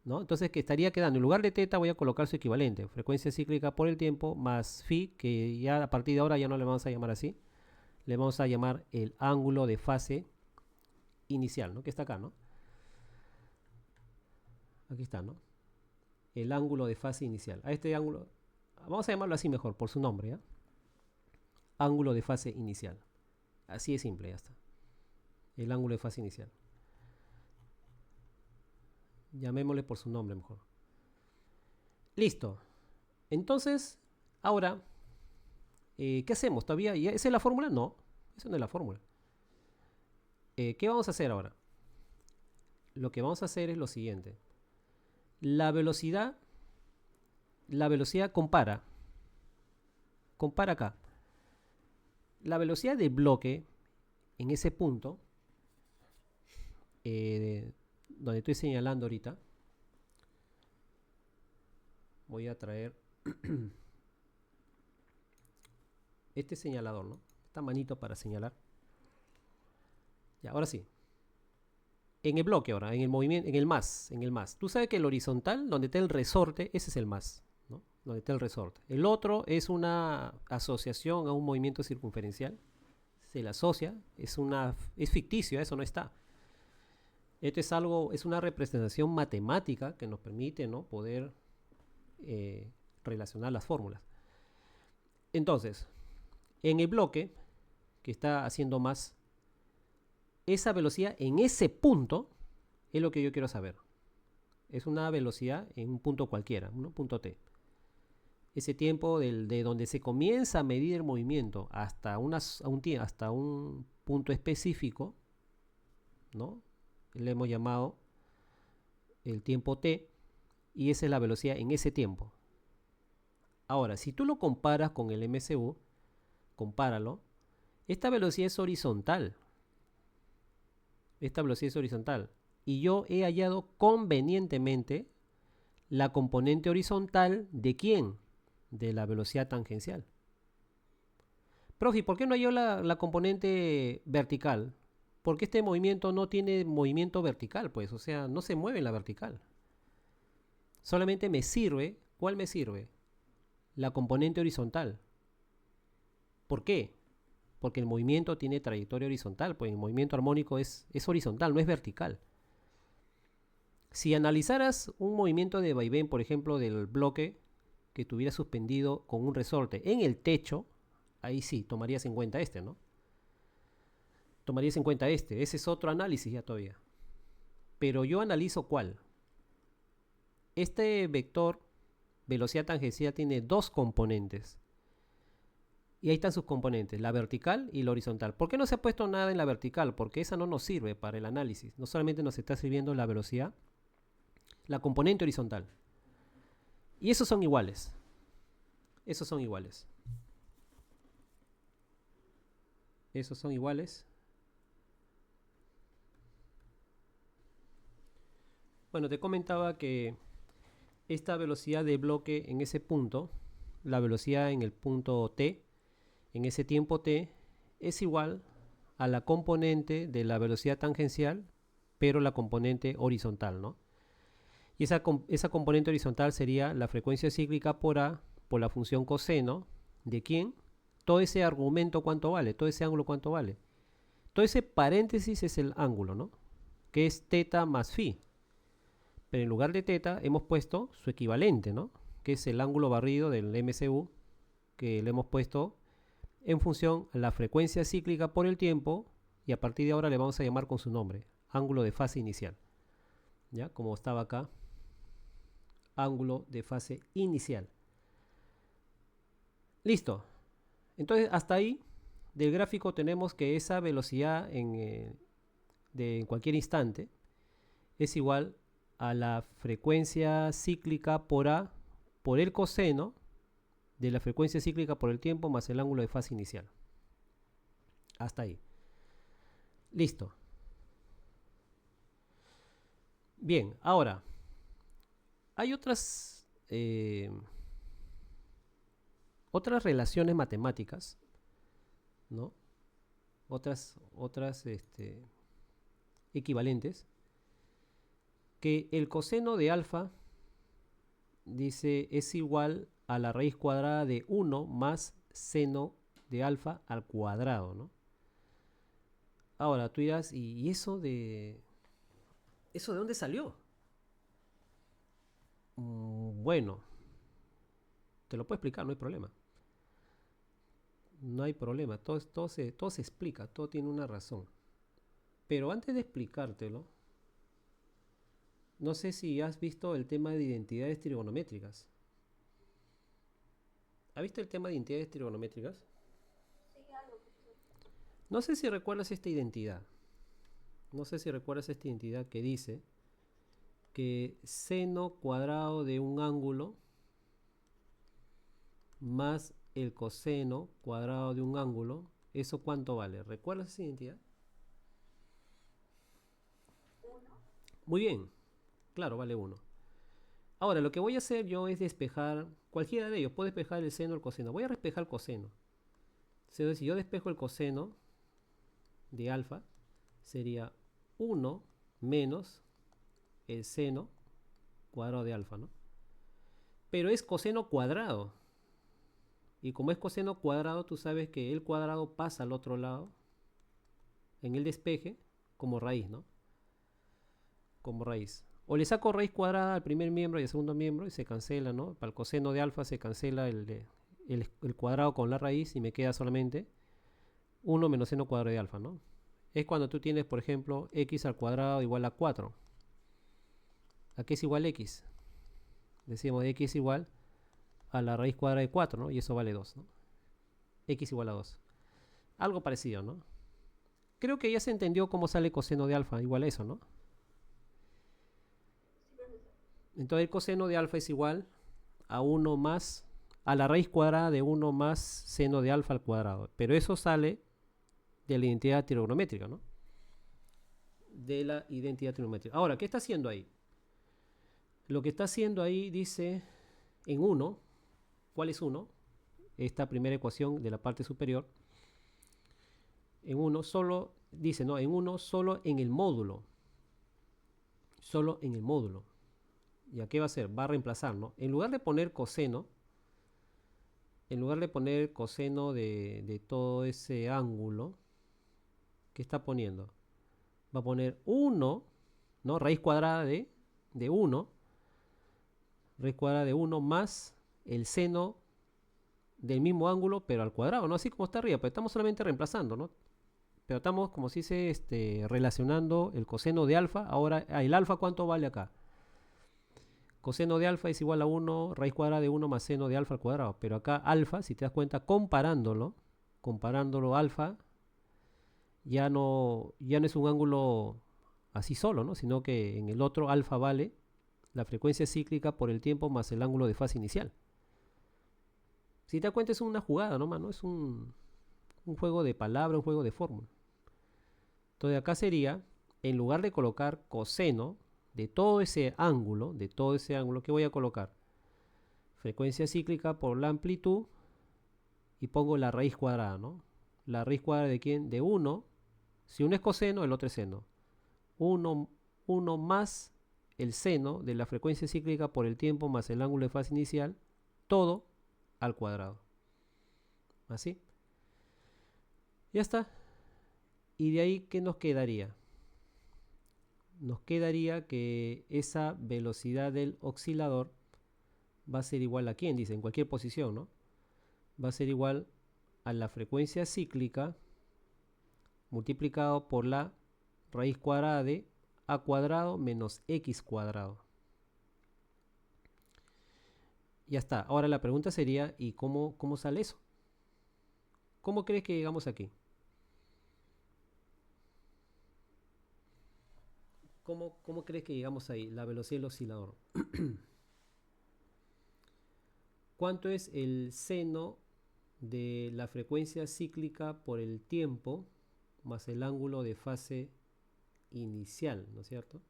¿no? Entonces, que estaría quedando, en lugar de teta voy a colocar su equivalente, frecuencia cíclica por el tiempo más phi, que ya a partir de ahora ya no le vamos a llamar así, le vamos a llamar el ángulo de fase inicial, ¿no? Que está acá, ¿no? Aquí está, ¿no? El ángulo de fase inicial. A este ángulo, vamos a llamarlo así mejor, por su nombre, ¿ya? Ángulo de fase inicial. Así es simple, ya está. El ángulo de fase inicial. Llamémosle por su nombre mejor. Listo. Entonces, ahora, ¿qué hacemos? ¿Todavía? ¿Esa es la fórmula? No, esa no es la fórmula. ¿Qué vamos a hacer ahora? Lo que vamos a hacer es lo siguiente. La velocidad compara acá. La velocidad de bloque en ese punto, donde estoy señalando ahorita, voy a traer este señalador, ¿no? Esta manito para señalar. Ya, ahora sí. En el bloque ahora, en el movimiento, en el más. Tú sabes que el horizontal, donde está el resorte, ese es el más, ¿no? Donde está el resorte. El otro es una asociación a un movimiento circunferencial. Se le asocia, es ficticio, eso no está. Esto es algo, es una representación matemática que nos permite, ¿no? Poder relacionar las fórmulas. Entonces, en el bloque que está haciendo más, esa velocidad en ese punto es lo que yo quiero saber. Es una velocidad en un punto cualquiera, un punto t. ese tiempo de donde se comienza a medir el movimiento hasta, hasta un punto específico, ¿no? Le hemos llamado el tiempo t, y esa es la velocidad en ese tiempo. Ahora, si tú lo comparas con el MCU, compáralo, esta velocidad es horizontal. Esta velocidad es horizontal. Y yo he hallado convenientemente la componente horizontal ¿de quién? De la velocidad tangencial. Profe, ¿por qué no halló la componente vertical? Porque este movimiento no tiene movimiento vertical, pues, o sea, no se mueve en la vertical. Solamente me sirve, ¿cuál me sirve? La componente horizontal. ¿Por qué? Porque el movimiento tiene trayectoria horizontal, pues el movimiento armónico es horizontal, no es vertical. Si analizaras un movimiento de vaivén, por ejemplo, del bloque que estuviera suspendido con un resorte en el techo, ahí sí, tomarías en cuenta este, ¿no? Tomarías en cuenta este. Ese es otro análisis ya todavía. Pero yo analizo cuál. Este vector, velocidad tangencial, tiene dos componentes. Y ahí están sus componentes, la vertical y la horizontal. ¿Por qué no se ha puesto nada en la vertical? Porque esa no nos sirve para el análisis. No solamente nos está sirviendo la velocidad, la componente horizontal. Y esos son iguales. Esos son iguales. Esos son iguales. Bueno, te comentaba que esta velocidad de bloque en ese punto, la velocidad en el punto t, en ese tiempo t, es igual a la componente de la velocidad tangencial, pero la componente horizontal, ¿no? Y esa componente horizontal sería la frecuencia cíclica por A por la función coseno. ¿De quién? Todo ese argumento, ¿cuánto vale? Todo ese ángulo, ¿cuánto vale? Todo ese paréntesis es el ángulo, ¿no? Que es teta más phi. Pero en lugar de teta hemos puesto su equivalente, ¿no? Que es el ángulo barrido del MCU, que le hemos puesto en función a la frecuencia cíclica por el tiempo, y a partir de ahora le vamos a llamar con su nombre, ángulo de fase inicial. ¿Ya? Como estaba acá, ángulo de fase inicial. Listo. Entonces, hasta ahí del gráfico tenemos que esa velocidad en cualquier instante es igual a la frecuencia cíclica por A por el coseno de la frecuencia cíclica por el tiempo más el ángulo de fase inicial. Hasta ahí. Listo. Bien, ahora, hay otras relaciones matemáticas, ¿no? Otras equivalentes, que el coseno de alfa, dice, es igual a la raíz cuadrada de 1 más seno de alfa al cuadrado, ¿no? Ahora, tú dirás, ¿y eso de dónde salió? Bueno, te lo puedo explicar, no hay problema. No hay problema, todo se explica, todo tiene una razón. Pero antes de explicártelo, no sé si has visto el tema de identidades trigonométricas. ¿Has visto el tema de identidades trigonométricas? Sí, algo, profesor. No sé si recuerdas esta identidad. No sé si recuerdas esta identidad que dice que seno cuadrado de un ángulo más el coseno cuadrado de un ángulo, ¿eso cuánto vale? ¿Recuerdas esa identidad? 1. Muy bien, claro, vale 1. Ahora, lo que voy a hacer yo es despejar cualquiera de ellos. Puedo despejar el seno o el coseno. Voy a despejar el coseno. Entonces, si yo despejo el coseno de alfa, sería 1 menos el seno cuadrado de alfa, ¿no? Pero es coseno cuadrado. Y como es coseno cuadrado, tú sabes que el cuadrado pasa al otro lado en el despeje como raíz, ¿no? Como raíz. O le saco raíz cuadrada al primer miembro y al segundo miembro y se cancela, ¿no? Para el coseno de alfa se cancela el cuadrado con la raíz y me queda solamente 1 menos seno cuadrado de alfa, ¿no? Es cuando tú tienes, por ejemplo, x al cuadrado igual a 4. ¿A qué es igual x? Decimos x igual a la raíz cuadrada de 4, ¿no? Y eso vale 2, ¿no? X igual a 2. Algo parecido, ¿no? Creo que ya se entendió cómo sale coseno de alfa, igual a eso, ¿no? Sí, profesor. Entonces el coseno de alfa es igual a 1 más, a la raíz cuadrada de 1 más seno de alfa al cuadrado. Pero eso sale de la identidad trigonométrica, ¿no? De la identidad trigonométrica. Ahora, ¿qué está haciendo ahí? Lo que está haciendo ahí dice en 1, ¿cuál es 1? Esta primera ecuación de la parte superior. En 1 solo, dice, no, en 1 solo en el módulo. Solo en el módulo. ¿Y a qué va a hacer? Va a reemplazar, ¿no? En lugar de poner coseno, de todo ese ángulo, ¿qué está poniendo? Va a poner 1, ¿no? Raíz cuadrada de 1, raíz cuadrada de 1 más el seno del mismo ángulo, pero al cuadrado, ¿no? Así como está arriba, pero estamos solamente reemplazando, ¿no? Pero estamos, como se dice, relacionando el coseno de alfa. Ahora, el alfa, ¿cuánto vale acá? Coseno de alfa es igual a 1, raíz cuadrada de 1 más seno de alfa al cuadrado. Pero acá alfa, si te das cuenta, comparándolo alfa, ya no es un ángulo así solo, ¿no? Sino que en el otro alfa vale la frecuencia cíclica por el tiempo más el ángulo de fase inicial. Si te das cuenta, es una jugada, ¿no, mano? Es un juego de palabras, un juego de fórmula. Entonces acá sería, en lugar de colocar coseno de todo ese ángulo, ¿qué voy a colocar? Frecuencia cíclica por la amplitud y pongo la raíz cuadrada, ¿no? ¿La raíz cuadrada de quién? De 1. Si uno es coseno, el otro es seno. 1 más el seno de la frecuencia cíclica por el tiempo más el ángulo de fase inicial, todo al cuadrado. ¿Así? Ya está. Y de ahí, ¿qué nos quedaría? Nos quedaría que esa velocidad del oscilador va a ser igual a quién, dice, en cualquier posición, ¿no? Va a ser igual a la frecuencia cíclica multiplicado por la raíz cuadrada de a cuadrado menos x cuadrado. Ya está. Ahora la pregunta sería, ¿y cómo sale eso? ¿Cómo crees que llegamos aquí? ¿Cómo crees que llegamos ahí? La velocidad del oscilador. ¿Cuánto es el seno de la frecuencia cíclica por el tiempo más el ángulo de fase inicial, ¿no es cierto?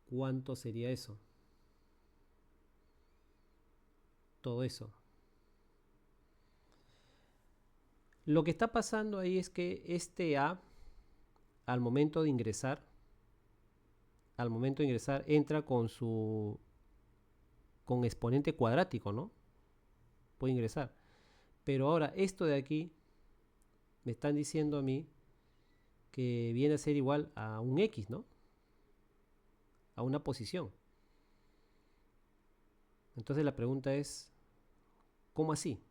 ¿Cuánto sería eso? Todo eso. Lo que está pasando ahí es que este A, al momento de ingresar, entra con exponente cuadrático, ¿no? Puede ingresar. Pero ahora, esto de aquí, me están diciendo a mí que viene a ser igual a un X, ¿no? A una posición. Entonces la pregunta es, ¿cómo así?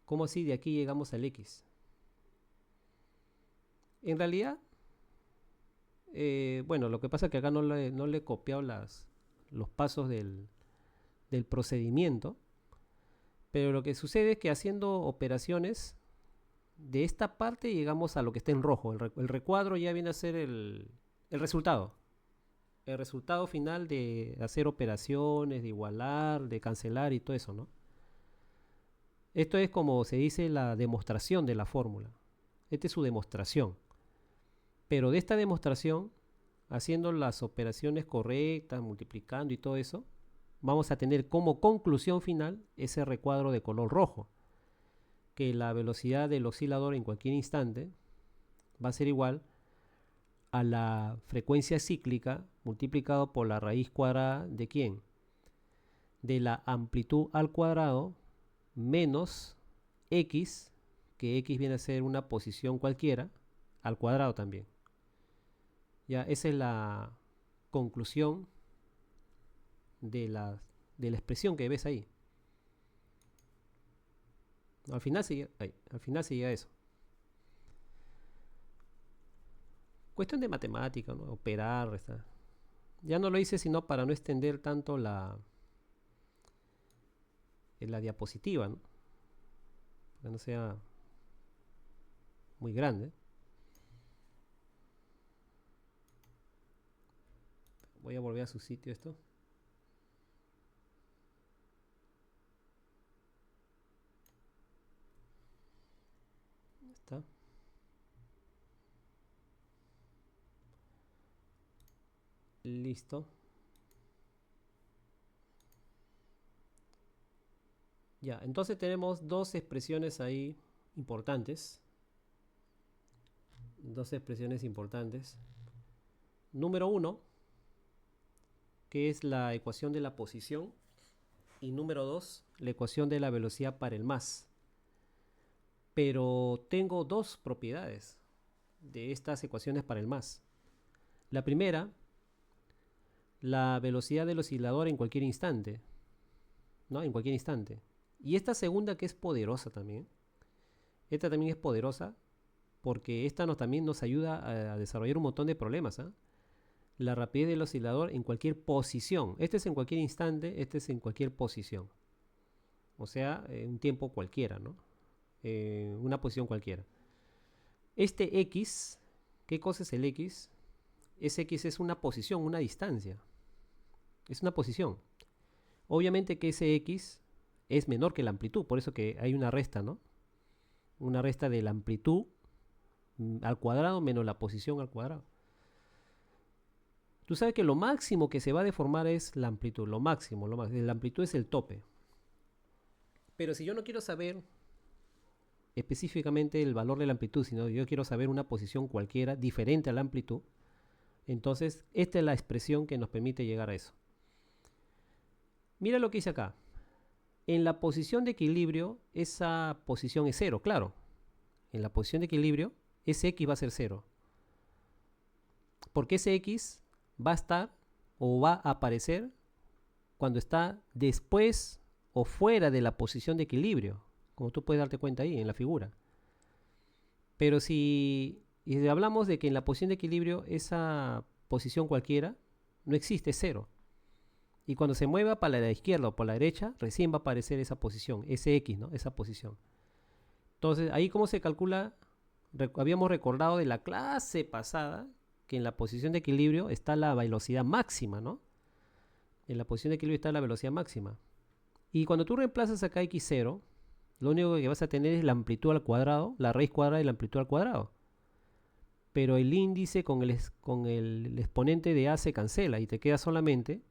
¿Cómo así de aquí llegamos al X? En realidad, bueno, lo que pasa es que acá no le he copiado los pasos del procedimiento, pero lo que sucede es que haciendo operaciones de esta parte llegamos a lo que está en rojo. El recuadro ya viene a ser el resultado. El resultado final de hacer operaciones, de igualar, de cancelar y todo eso, ¿no? Esto es como se dice la demostración de la fórmula. Esta es su demostración. Pero de esta demostración, haciendo las operaciones correctas, multiplicando y todo eso, vamos a tener como conclusión final ese recuadro de color rojo, que la velocidad del oscilador en cualquier instante va a ser igual a la frecuencia cíclica multiplicado por la raíz cuadrada de ¿quién? De la amplitud al cuadrado menos x, que x viene a ser una posición cualquiera, al cuadrado también. Ya, esa es la conclusión de la expresión que ves ahí. Al final se llega a eso. Cuestión de matemática, ¿no? Operar, restar. Ya no lo hice sino para no extender tanto la diapositiva, ¿no? Que no sea muy grande. Voy a volver a su sitio esto. Está. Listo. Ya, entonces tenemos dos expresiones ahí importantes. Dos expresiones importantes. Número 1, que es la ecuación de la posición. Y número 2, la ecuación de la velocidad para el más. Pero tengo dos propiedades de estas ecuaciones para el más. La primera, la velocidad del oscilador en cualquier instante, ¿no? En cualquier instante. Y esta segunda, que es poderosa también. Esta también es poderosa porque esta también nos ayuda a desarrollar un montón de problemas, ¿eh? La rapidez del oscilador en cualquier posición. Este es en cualquier instante, este es en cualquier posición. O sea, un tiempo cualquiera, ¿no? Una posición cualquiera. Este X, ¿qué cosa es el X? Ese X es una posición, una distancia. Es una posición. Obviamente que ese X es menor que la amplitud, por eso que hay una resta, ¿no? Una resta de la amplitud al cuadrado menos la posición al cuadrado. Tú sabes que lo máximo que se va a deformar es la amplitud, lo máximo. La amplitud es el tope. Pero si yo no quiero saber específicamente el valor de la amplitud, sino yo quiero saber una posición cualquiera diferente a la amplitud, entonces esta es la expresión que nos permite llegar a eso. Mira lo que dice acá. En la posición de equilibrio, esa posición es 0, claro. En la posición de equilibrio, ese X va a ser 0. Porque ese X va a estar o va a aparecer cuando está después o fuera de la posición de equilibrio, como tú puedes darte cuenta ahí en la figura. Pero si hablamos de que en la posición de equilibrio esa posición cualquiera no existe, es 0. Y cuando se mueva para la izquierda o para la derecha, recién va a aparecer esa posición, ese X, ¿no? Esa posición. Entonces, ahí cómo se calcula, habíamos recordado de la clase pasada que en la posición de equilibrio está la velocidad máxima, ¿no? En la posición de equilibrio está la velocidad máxima. Y cuando tú reemplazas acá x0, lo único que vas a tener es la amplitud al cuadrado, la raíz cuadrada de la amplitud al cuadrado. Pero el índice con el exponente de a se cancela y te queda solamente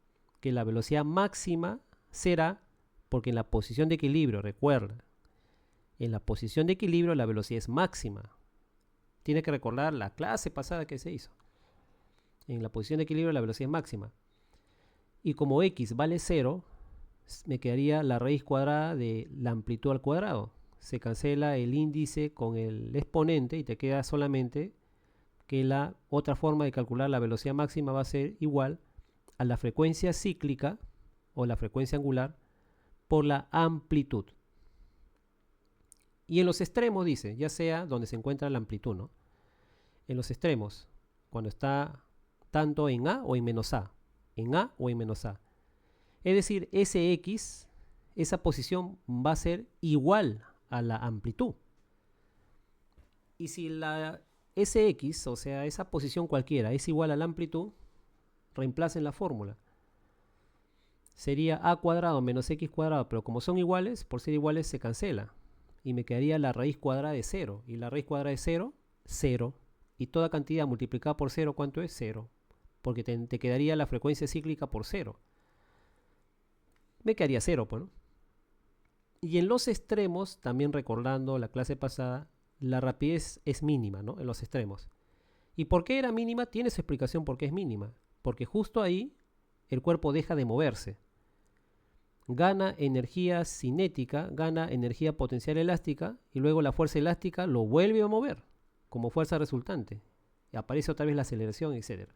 que la velocidad máxima será, porque en la posición de equilibrio, recuerda, en la posición de equilibrio la velocidad es máxima. Tienes que recordar la clase pasada que se hizo. En la posición de equilibrio la velocidad es máxima. Y como x vale 0, me quedaría la raíz cuadrada de la amplitud al cuadrado. Se cancela el índice con el exponente y te queda solamente que la otra forma de calcular la velocidad máxima va a ser igual a la frecuencia cíclica o la frecuencia angular por la amplitud. Y en los extremos dice, ya sea donde se encuentra la amplitud, ¿no? En los extremos, cuando está tanto en A o en menos A. En A o en menos A. Es decir, ese X, esa posición va a ser igual a la amplitud. Y si ese X, o sea, esa posición cualquiera, es igual a la amplitud, reemplacen la fórmula. Sería a cuadrado menos x cuadrado, pero como son iguales, por ser iguales se cancela. Y me quedaría la raíz cuadrada de 0. Y la raíz cuadrada de 0, 0. Y toda cantidad multiplicada por 0, ¿cuánto es? 0. Porque te quedaría la frecuencia cíclica por 0. Me quedaría 0, pues, ¿no? Y en los extremos, también recordando la clase pasada, la rapidez es mínima, ¿no? En los extremos. ¿Y por qué era mínima? Tiene su explicación por qué es mínima. Porque justo ahí el cuerpo deja de moverse. Gana energía cinética, gana energía potencial elástica y luego la fuerza elástica lo vuelve a mover como fuerza resultante. Y aparece otra vez la aceleración, etc.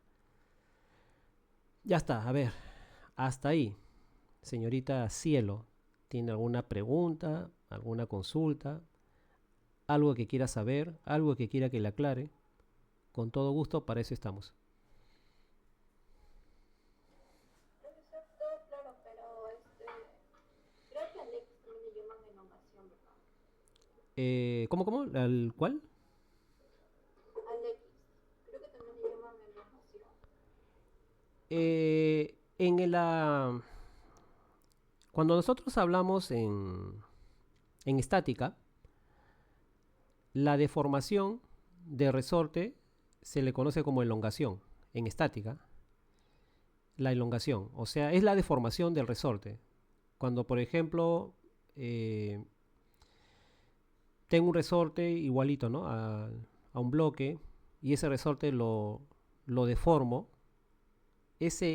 Ya está, a ver, hasta ahí. Señorita Cielo, ¿tiene alguna pregunta, alguna consulta, algo que quiera saber, algo que quiera que le aclare? Con todo gusto, para eso estamos. ¿Cómo? ¿Al cuál? al X. Creo que también le llaman elongación. En la... Cuando nosotros hablamos en estática, la deformación de resorte se le conoce como elongación. En estática, la elongación, o sea, es la deformación del resorte. Cuando, por ejemplo, eh, tengo un resorte igualito, ¿no? A un bloque y ese resorte lo deformo, esa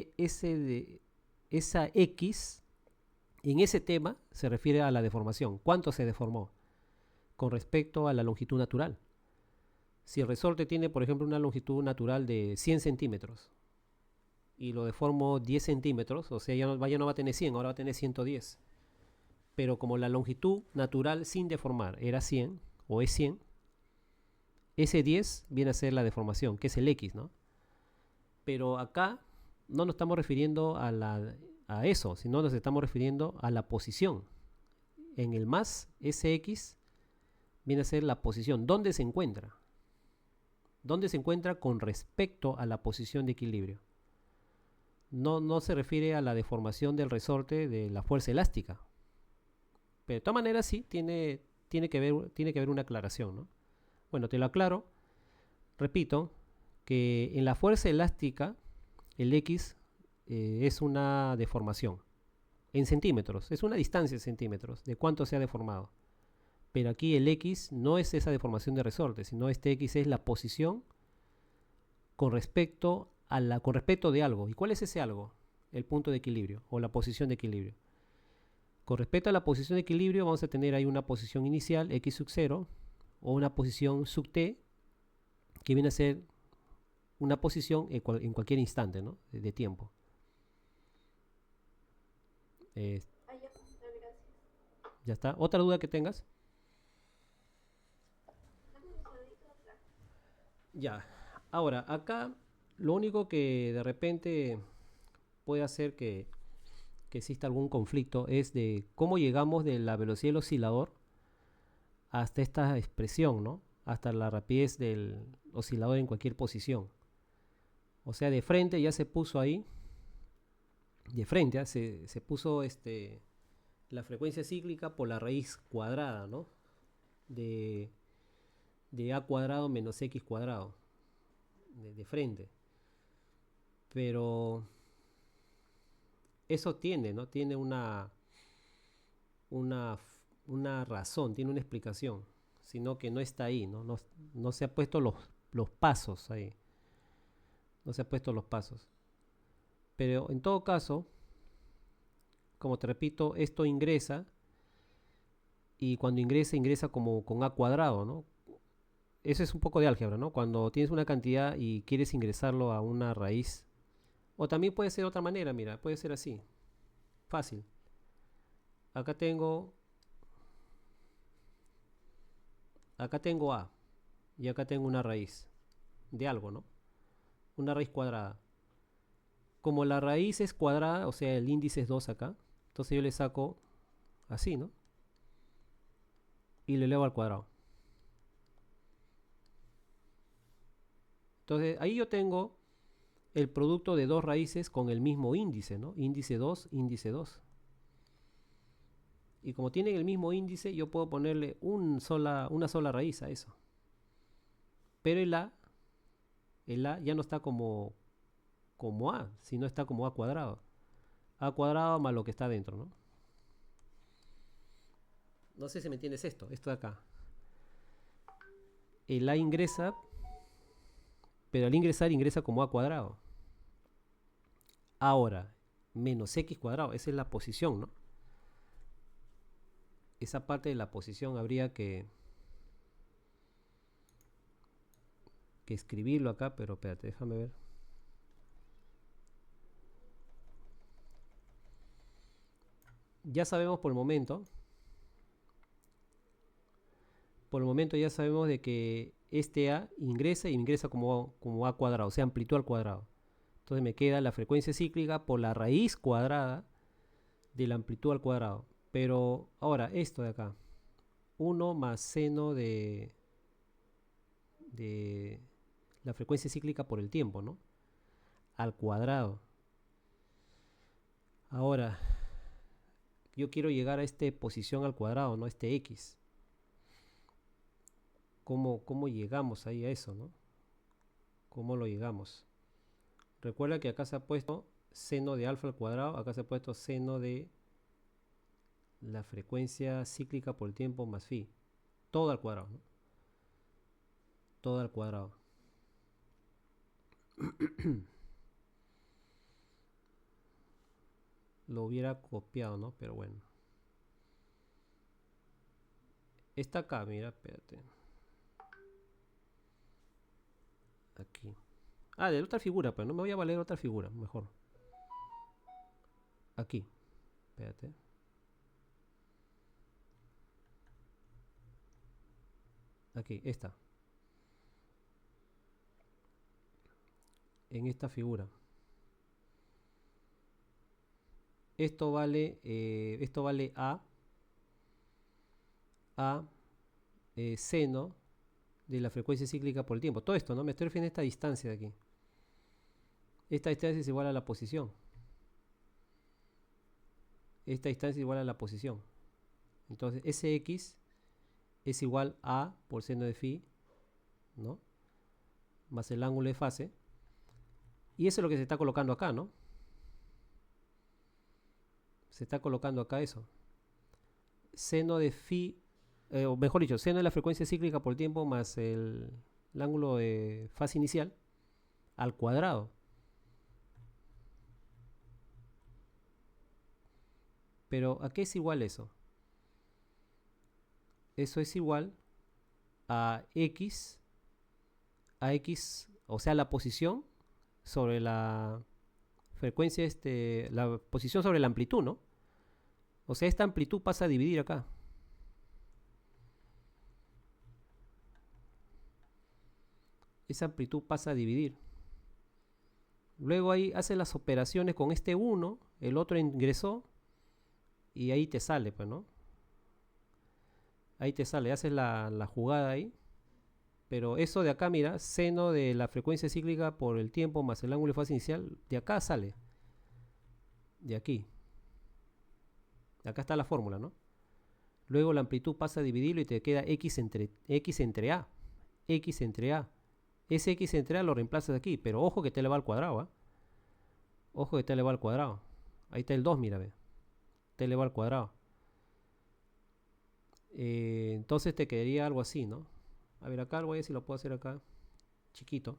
X en ese tema se refiere a la deformación. ¿Cuánto se deformó con respecto a la longitud natural? Si el resorte tiene, por ejemplo, una longitud natural de 100 centímetros y lo deformo 10 centímetros, o sea, ya no va a tener 100, ahora va a tener 110. Pero como la longitud natural sin deformar era 100 o es 100, ese 10 viene a ser la deformación, que es el X, ¿no? Pero acá no nos estamos refiriendo a eso, sino nos estamos refiriendo a la posición. En el más, ese X viene a ser la posición. ¿Dónde se encuentra? ¿Dónde se encuentra con respecto a la posición de equilibrio? No se refiere a la deformación del resorte de la fuerza elástica. Pero de todas maneras sí, tiene que haber una aclaración, ¿no? Bueno, te lo aclaro. Repito que en la fuerza elástica el X es una deformación en centímetros, es una distancia en centímetros de cuánto se ha deformado. Pero aquí el X no es esa deformación de resorte, sino este X es la posición con respecto de algo. ¿Y cuál es ese algo? El punto de equilibrio o la posición de equilibrio. Con respecto a la posición de equilibrio vamos a tener ahí una posición inicial, X sub 0, o una posición sub t, que viene a ser una posición en cualquier instante, ¿no? de tiempo. Eh, Ah, ya, gracias. ya está. ¿Otra duda que tengas? No me gusta de todo claro. Ya. Ahora, acá lo único que de repente puede hacer que exista algún conflicto es de cómo llegamos de la velocidad del oscilador hasta esta expresión, ¿no? Hasta la rapidez del oscilador en cualquier posición. O sea, de frente ya se puso ahí, de frente se puso la frecuencia cíclica por la raíz cuadrada, ¿no? De, de a cuadrado menos x cuadrado, de frente. Pero eso tiene, ¿no? Tiene una, una razón, tiene una explicación, sino que no está ahí, ¿no? No se ha puesto los pasos ahí, no se ha puesto los pasos. Pero en todo caso, como te repito, esto ingresa y cuando ingresa como con a cuadrado, ¿no? Eso es un poco de álgebra, ¿no? Cuando tienes una cantidad y quieres ingresarlo a una raíz. O también puede ser de otra manera, mira, puede ser así. Fácil. Acá tengo A y acá tengo una raíz de algo, ¿no? Una raíz cuadrada. Como la raíz es cuadrada, o sea, el índice es 2 acá, entonces yo le saco así, ¿no? Y lo elevo al cuadrado. Entonces ahí yo tengo el producto de dos raíces con el mismo índice, ¿no? Índice 2, índice 2. Y como tienen el mismo índice, yo puedo ponerle una sola raíz a eso. Pero el A ya no está como A, sino está como A cuadrado. A cuadrado más lo que está dentro, ¿no? No sé si me entiendes esto de acá. El A ingresa, pero al ingresar ingresa como A cuadrado. Ahora, menos X cuadrado, esa es la posición, ¿no? Esa parte de la posición habría que escribirlo acá, pero espérate, déjame ver. Ya sabemos por el momento ya sabemos de que este A ingresa y ingresa como A cuadrado, o sea, amplitud al cuadrado. Entonces me queda la frecuencia cíclica por la raíz cuadrada de la amplitud al cuadrado. Pero ahora, esto de acá, 1 más seno de la frecuencia cíclica por el tiempo, ¿no? Al cuadrado. Ahora, yo quiero llegar a esta posición al cuadrado, ¿no? Este x. ¿Cómo llegamos ahí a eso, ¿no? ¿Cómo lo llegamos? Recuerda que acá se ha puesto seno de alfa al cuadrado, acá se ha puesto seno de la frecuencia cíclica por el tiempo más phi. Todo al cuadrado, ¿no? Todo al cuadrado. Lo hubiera copiado, ¿no? Pero bueno. Está acá, mira, espérate. Aquí. Ah, de la otra figura, pero no me voy a valer otra figura, mejor. Aquí. Espérate. Aquí, esta. En esta figura. Esto vale a seno de la frecuencia cíclica por el tiempo. Todo esto, ¿no? Me estoy refiriendo a esta distancia de aquí. Esta distancia es igual a la posición. Esta distancia es igual a la posición. Entonces, Sx es igual a por seno de phi, ¿no? Más el ángulo de fase. Y eso es lo que se está colocando acá, ¿no? Se está colocando acá eso. Seno de phi, o mejor dicho, seno de la frecuencia cíclica por el tiempo más el ángulo de fase inicial al cuadrado. Pero ¿a qué es igual eso? Eso es igual a x, o sea, la posición sobre la frecuencia, la posición sobre la amplitud, ¿no? O sea, esta amplitud pasa a dividir acá. Esa amplitud pasa a dividir. Luego ahí hace las operaciones con este 1, el otro ingresó, y ahí te sale, pues, ¿no? Ahí te sale, haces la jugada ahí. Pero eso de acá, mira, seno de la frecuencia cíclica por el tiempo más el ángulo de fase inicial, de acá sale. De aquí. Acá está la fórmula, ¿no? Luego la amplitud pasa a dividirlo y te queda x entre a. X entre a. Ese x entre a lo reemplazas aquí, pero ojo que te le va al cuadrado, ¿eh? Ojo que te le va al cuadrado. Ahí está el 2, mira, ve. Te le va al cuadrado. Entonces te quedaría algo así, ¿no? A ver, acá voy a ver si lo puedo hacer acá. Chiquito.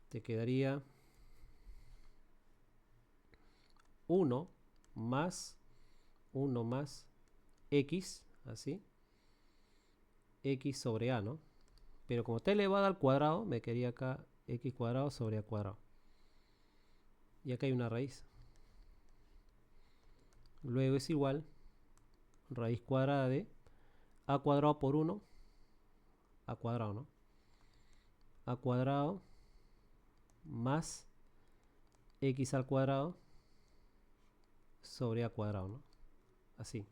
Te quedaría 1 más x, así. X sobre a, ¿no? Pero como t elevado al cuadrado, me quedaría acá x cuadrado sobre a cuadrado. Y acá hay una raíz. Luego es igual raíz cuadrada de a cuadrado por 1, a cuadrado, ¿no? A cuadrado más x al cuadrado sobre a cuadrado, ¿no? Así.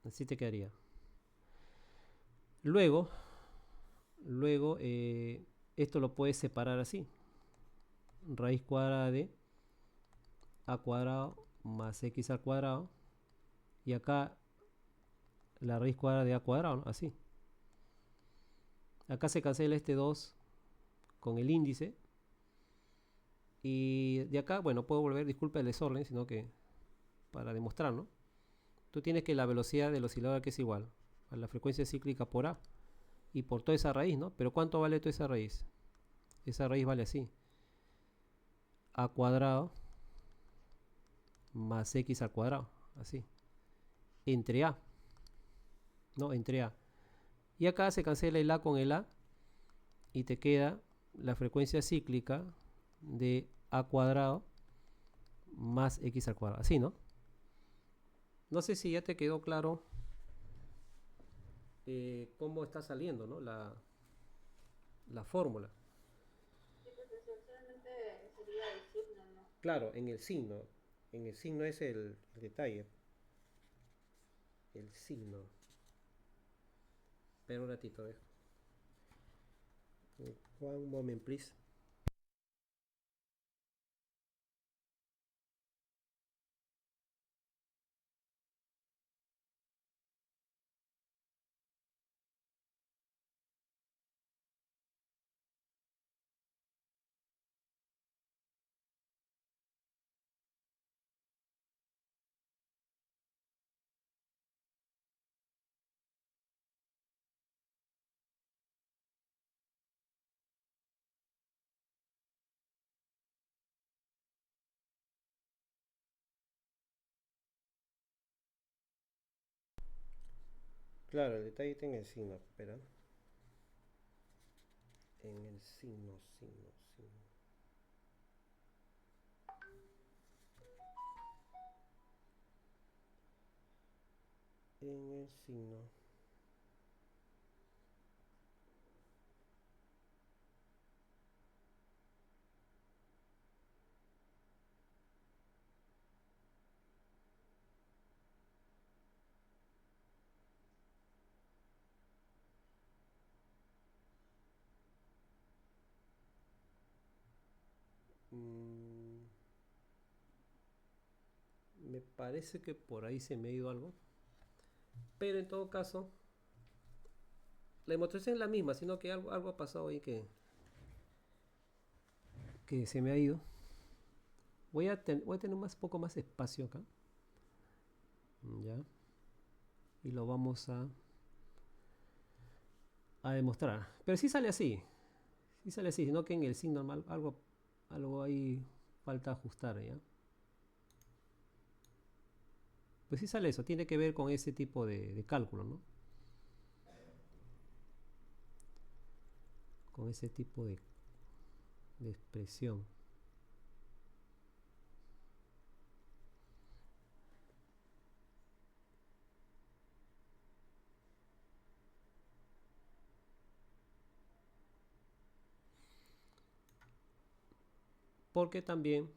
Así te quedaría. Luego esto lo puedes separar así. Raíz cuadrada de a cuadrado más x al cuadrado. Y acá la raíz cuadrada de a cuadrado, ¿no? Así. Acá se cancela este 2 con el índice. Y de acá, bueno, puedo volver, disculpa el desorden, sino que para demostrar, ¿no? Tú tienes que la velocidad del oscilador que es igual a la frecuencia cíclica por A y por toda esa raíz, ¿no? Pero ¿cuánto vale toda esa raíz? Esa raíz vale así. A cuadrado más x al cuadrado, así. Entre A, ¿no? Entre A. Y acá se cancela el A con el A y te queda la frecuencia cíclica de A cuadrado más x al cuadrado, así, ¿no? No sé si ya te quedó claro cómo está saliendo, ¿no? La fórmula. Sí, profesor, solamente sería el signo, ¿no? Claro, en el signo. En el signo es el detalle. el signo. Espera un ratito, one moment, please. Claro, el detalle está en el signo, espera. En el signo, signo. En el signo. Mm, me parece que por ahí se me ha ido algo. Pero en todo caso, la demostración es la misma, sino que algo ha pasado ahí que se me ha ido. Voy a tener poco más espacio acá. Ya. Y lo vamos a demostrar. Pero sí sale así. Sí sale así, sino que en el signo normal algo ahí falta ajustar, ¿ya? Pues sí sale eso, tiene que ver con ese tipo de cálculo, ¿no? Con ese tipo de expresión. Porque también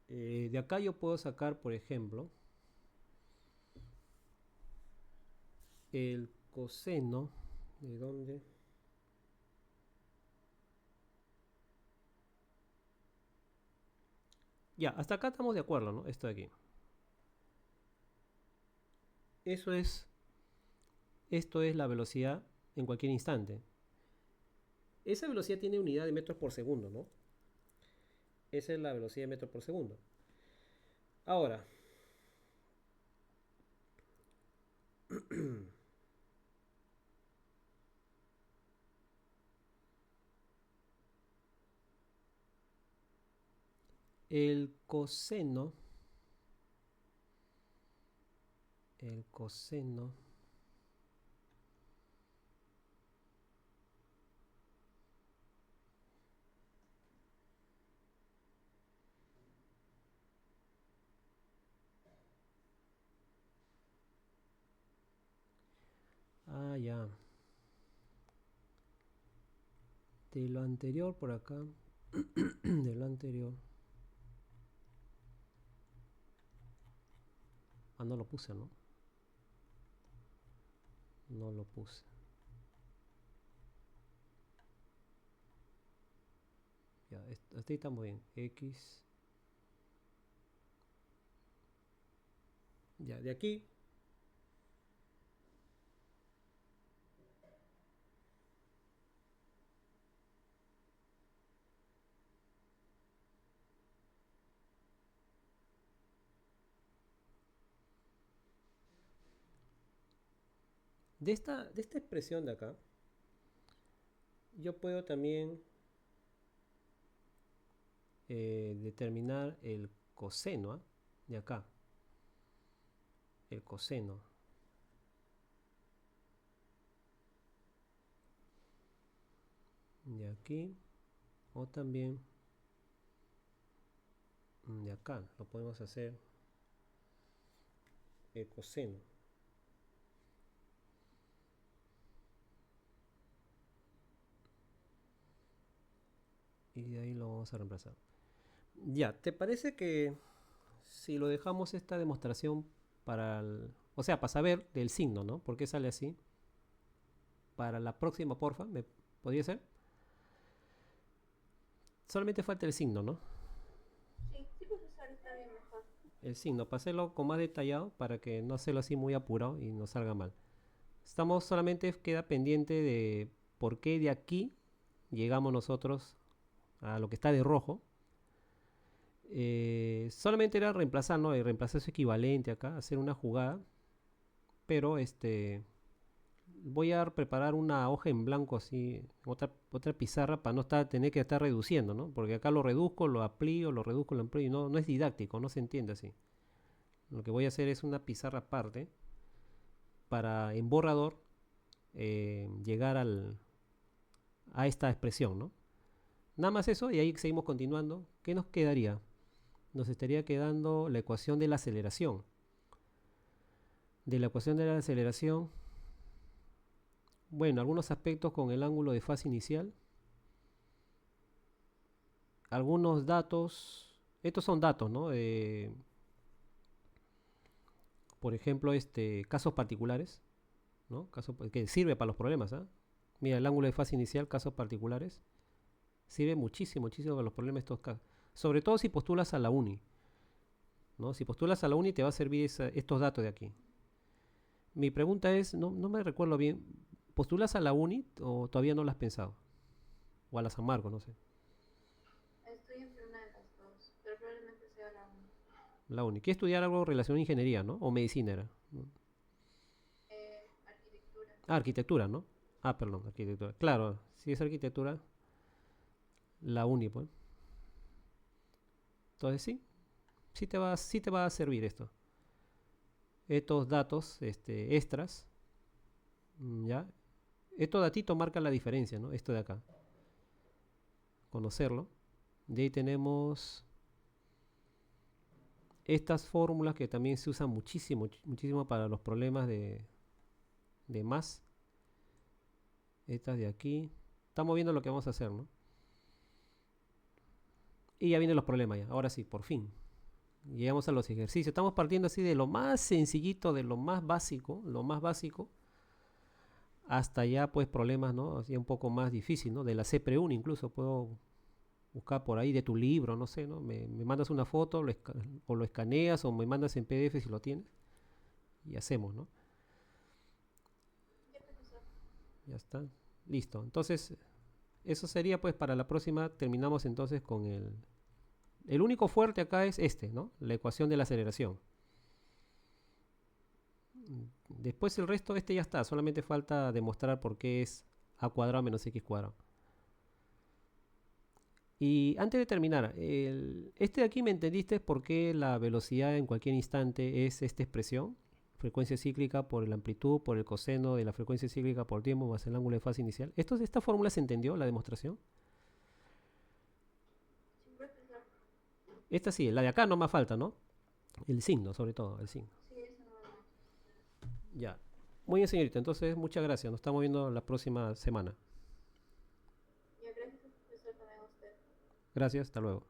de acá yo puedo sacar, por ejemplo, el coseno. ¿De dónde? Ya, hasta acá estamos de acuerdo, ¿no? Esto de aquí. Eso es, esto es la velocidad en cualquier instante. Esa velocidad tiene unidad de metros por segundo, ¿no? Esa es la velocidad de metros por segundo. Ahora, el coseno, el coseno ya. De lo anterior por acá. De lo anterior. No lo puse, ¿no? No lo puse. Ya, hasta ahí estamos bien. X. Ya, de aquí. De esta expresión de acá. Yo puedo también determinar el coseno, ¿ah? De acá. El coseno. De aquí. O también de acá. Lo podemos hacer el coseno. Y de ahí lo vamos a reemplazar. Ya, ¿te parece que si lo dejamos esta demostración o sea, para saber del signo, ¿no? ¿Por qué sale así? Para la próxima, porfa, ¿me podría ser? Solamente falta el signo, ¿no? Sí, sí, profesor, está bien mejor. El signo, para hacerlo con más detallado, para que no hacerlo así muy apurado y no salga mal. Solamente queda pendiente de por qué de aquí llegamos nosotros a lo que está de rojo. Solamente era reemplazar, ¿no? Reemplazar su equivalente acá, hacer una jugada. Pero voy a preparar una hoja en blanco así, otra pizarra para no tener que estar reduciendo, ¿no? Porque acá lo reduzco, lo amplío, lo reduzco, lo amplío, y no es didáctico, no se entiende así. Lo que voy a hacer es una pizarra aparte para en borrador llegar a esta expresión, ¿no? Nada más eso y ahí seguimos continuando. ¿Qué nos quedaría? Nos estaría quedando la ecuación de la aceleración. De la ecuación de la aceleración, bueno, algunos aspectos con el ángulo de fase inicial, algunos datos, estos son datos, ¿no? Por ejemplo, casos particulares, ¿no? Que sirve para los problemas, ¿ah? Mira, el ángulo de fase inicial, casos particulares, sirve muchísimo, muchísimo para los problemas estos casos. Sobre todo si postulas a la uni, ¿no? Si postulas a la uni te va a servir estos datos de aquí. Mi pregunta es, no me recuerdo bien, ¿postulas a la uni o todavía no lo has pensado? O a la San Marcos, no sé. Estoy entre una de las dos, pero probablemente sea la una. La uni. ¿Quieres estudiar algo relacionado a ingeniería, no? O medicina era, ¿no? Arquitectura. Ah, arquitectura, ¿no? Ah, perdón, arquitectura. Claro, si es arquitectura, la uni, pues. Entonces sí, sí te va a servir esto. Estos datos extras, ¿ya? Estos datitos marcan la diferencia, ¿no? Esto de acá. Conocerlo. De ahí tenemos estas fórmulas que también se usan muchísimo, muchísimo para los problemas de más. Estas de aquí. Estamos viendo lo que vamos a hacer, ¿no? Y ya vienen los problemas ya. Ahora sí, por fin. Llegamos a los ejercicios. Estamos partiendo así de lo más sencillito, de lo más básico, hasta ya pues problemas, ¿no? Así un poco más difícil, ¿no? De la CPRUN incluso puedo buscar por ahí de tu libro, no sé, ¿no? Me mandas una foto o lo escaneas o me mandas en PDF si lo tienes y hacemos, ¿no? Ya, profesor. Ya está. Listo. Entonces, eso sería pues para la próxima. Terminamos entonces con el único fuerte acá es ¿no? La ecuación de la aceleración. Después el resto, ya está. Solamente falta demostrar por qué es a cuadrado menos x cuadrado. Y antes de terminar, de aquí me entendiste por qué la velocidad en cualquier instante es esta expresión. Frecuencia cíclica por la amplitud, por el coseno de la frecuencia cíclica por tiempo más el ángulo de fase inicial. ¿Esta fórmula se entendió, la demostración? Sí, profesor. Esta sí, la de acá no más falta, ¿no? El signo, sobre todo, el signo. Sí, eso no me mancha. Ya. Muy bien, señorita. Entonces, muchas gracias. Nos estamos viendo la próxima semana. Ya, gracias, profesor, también a usted. Gracias, hasta luego.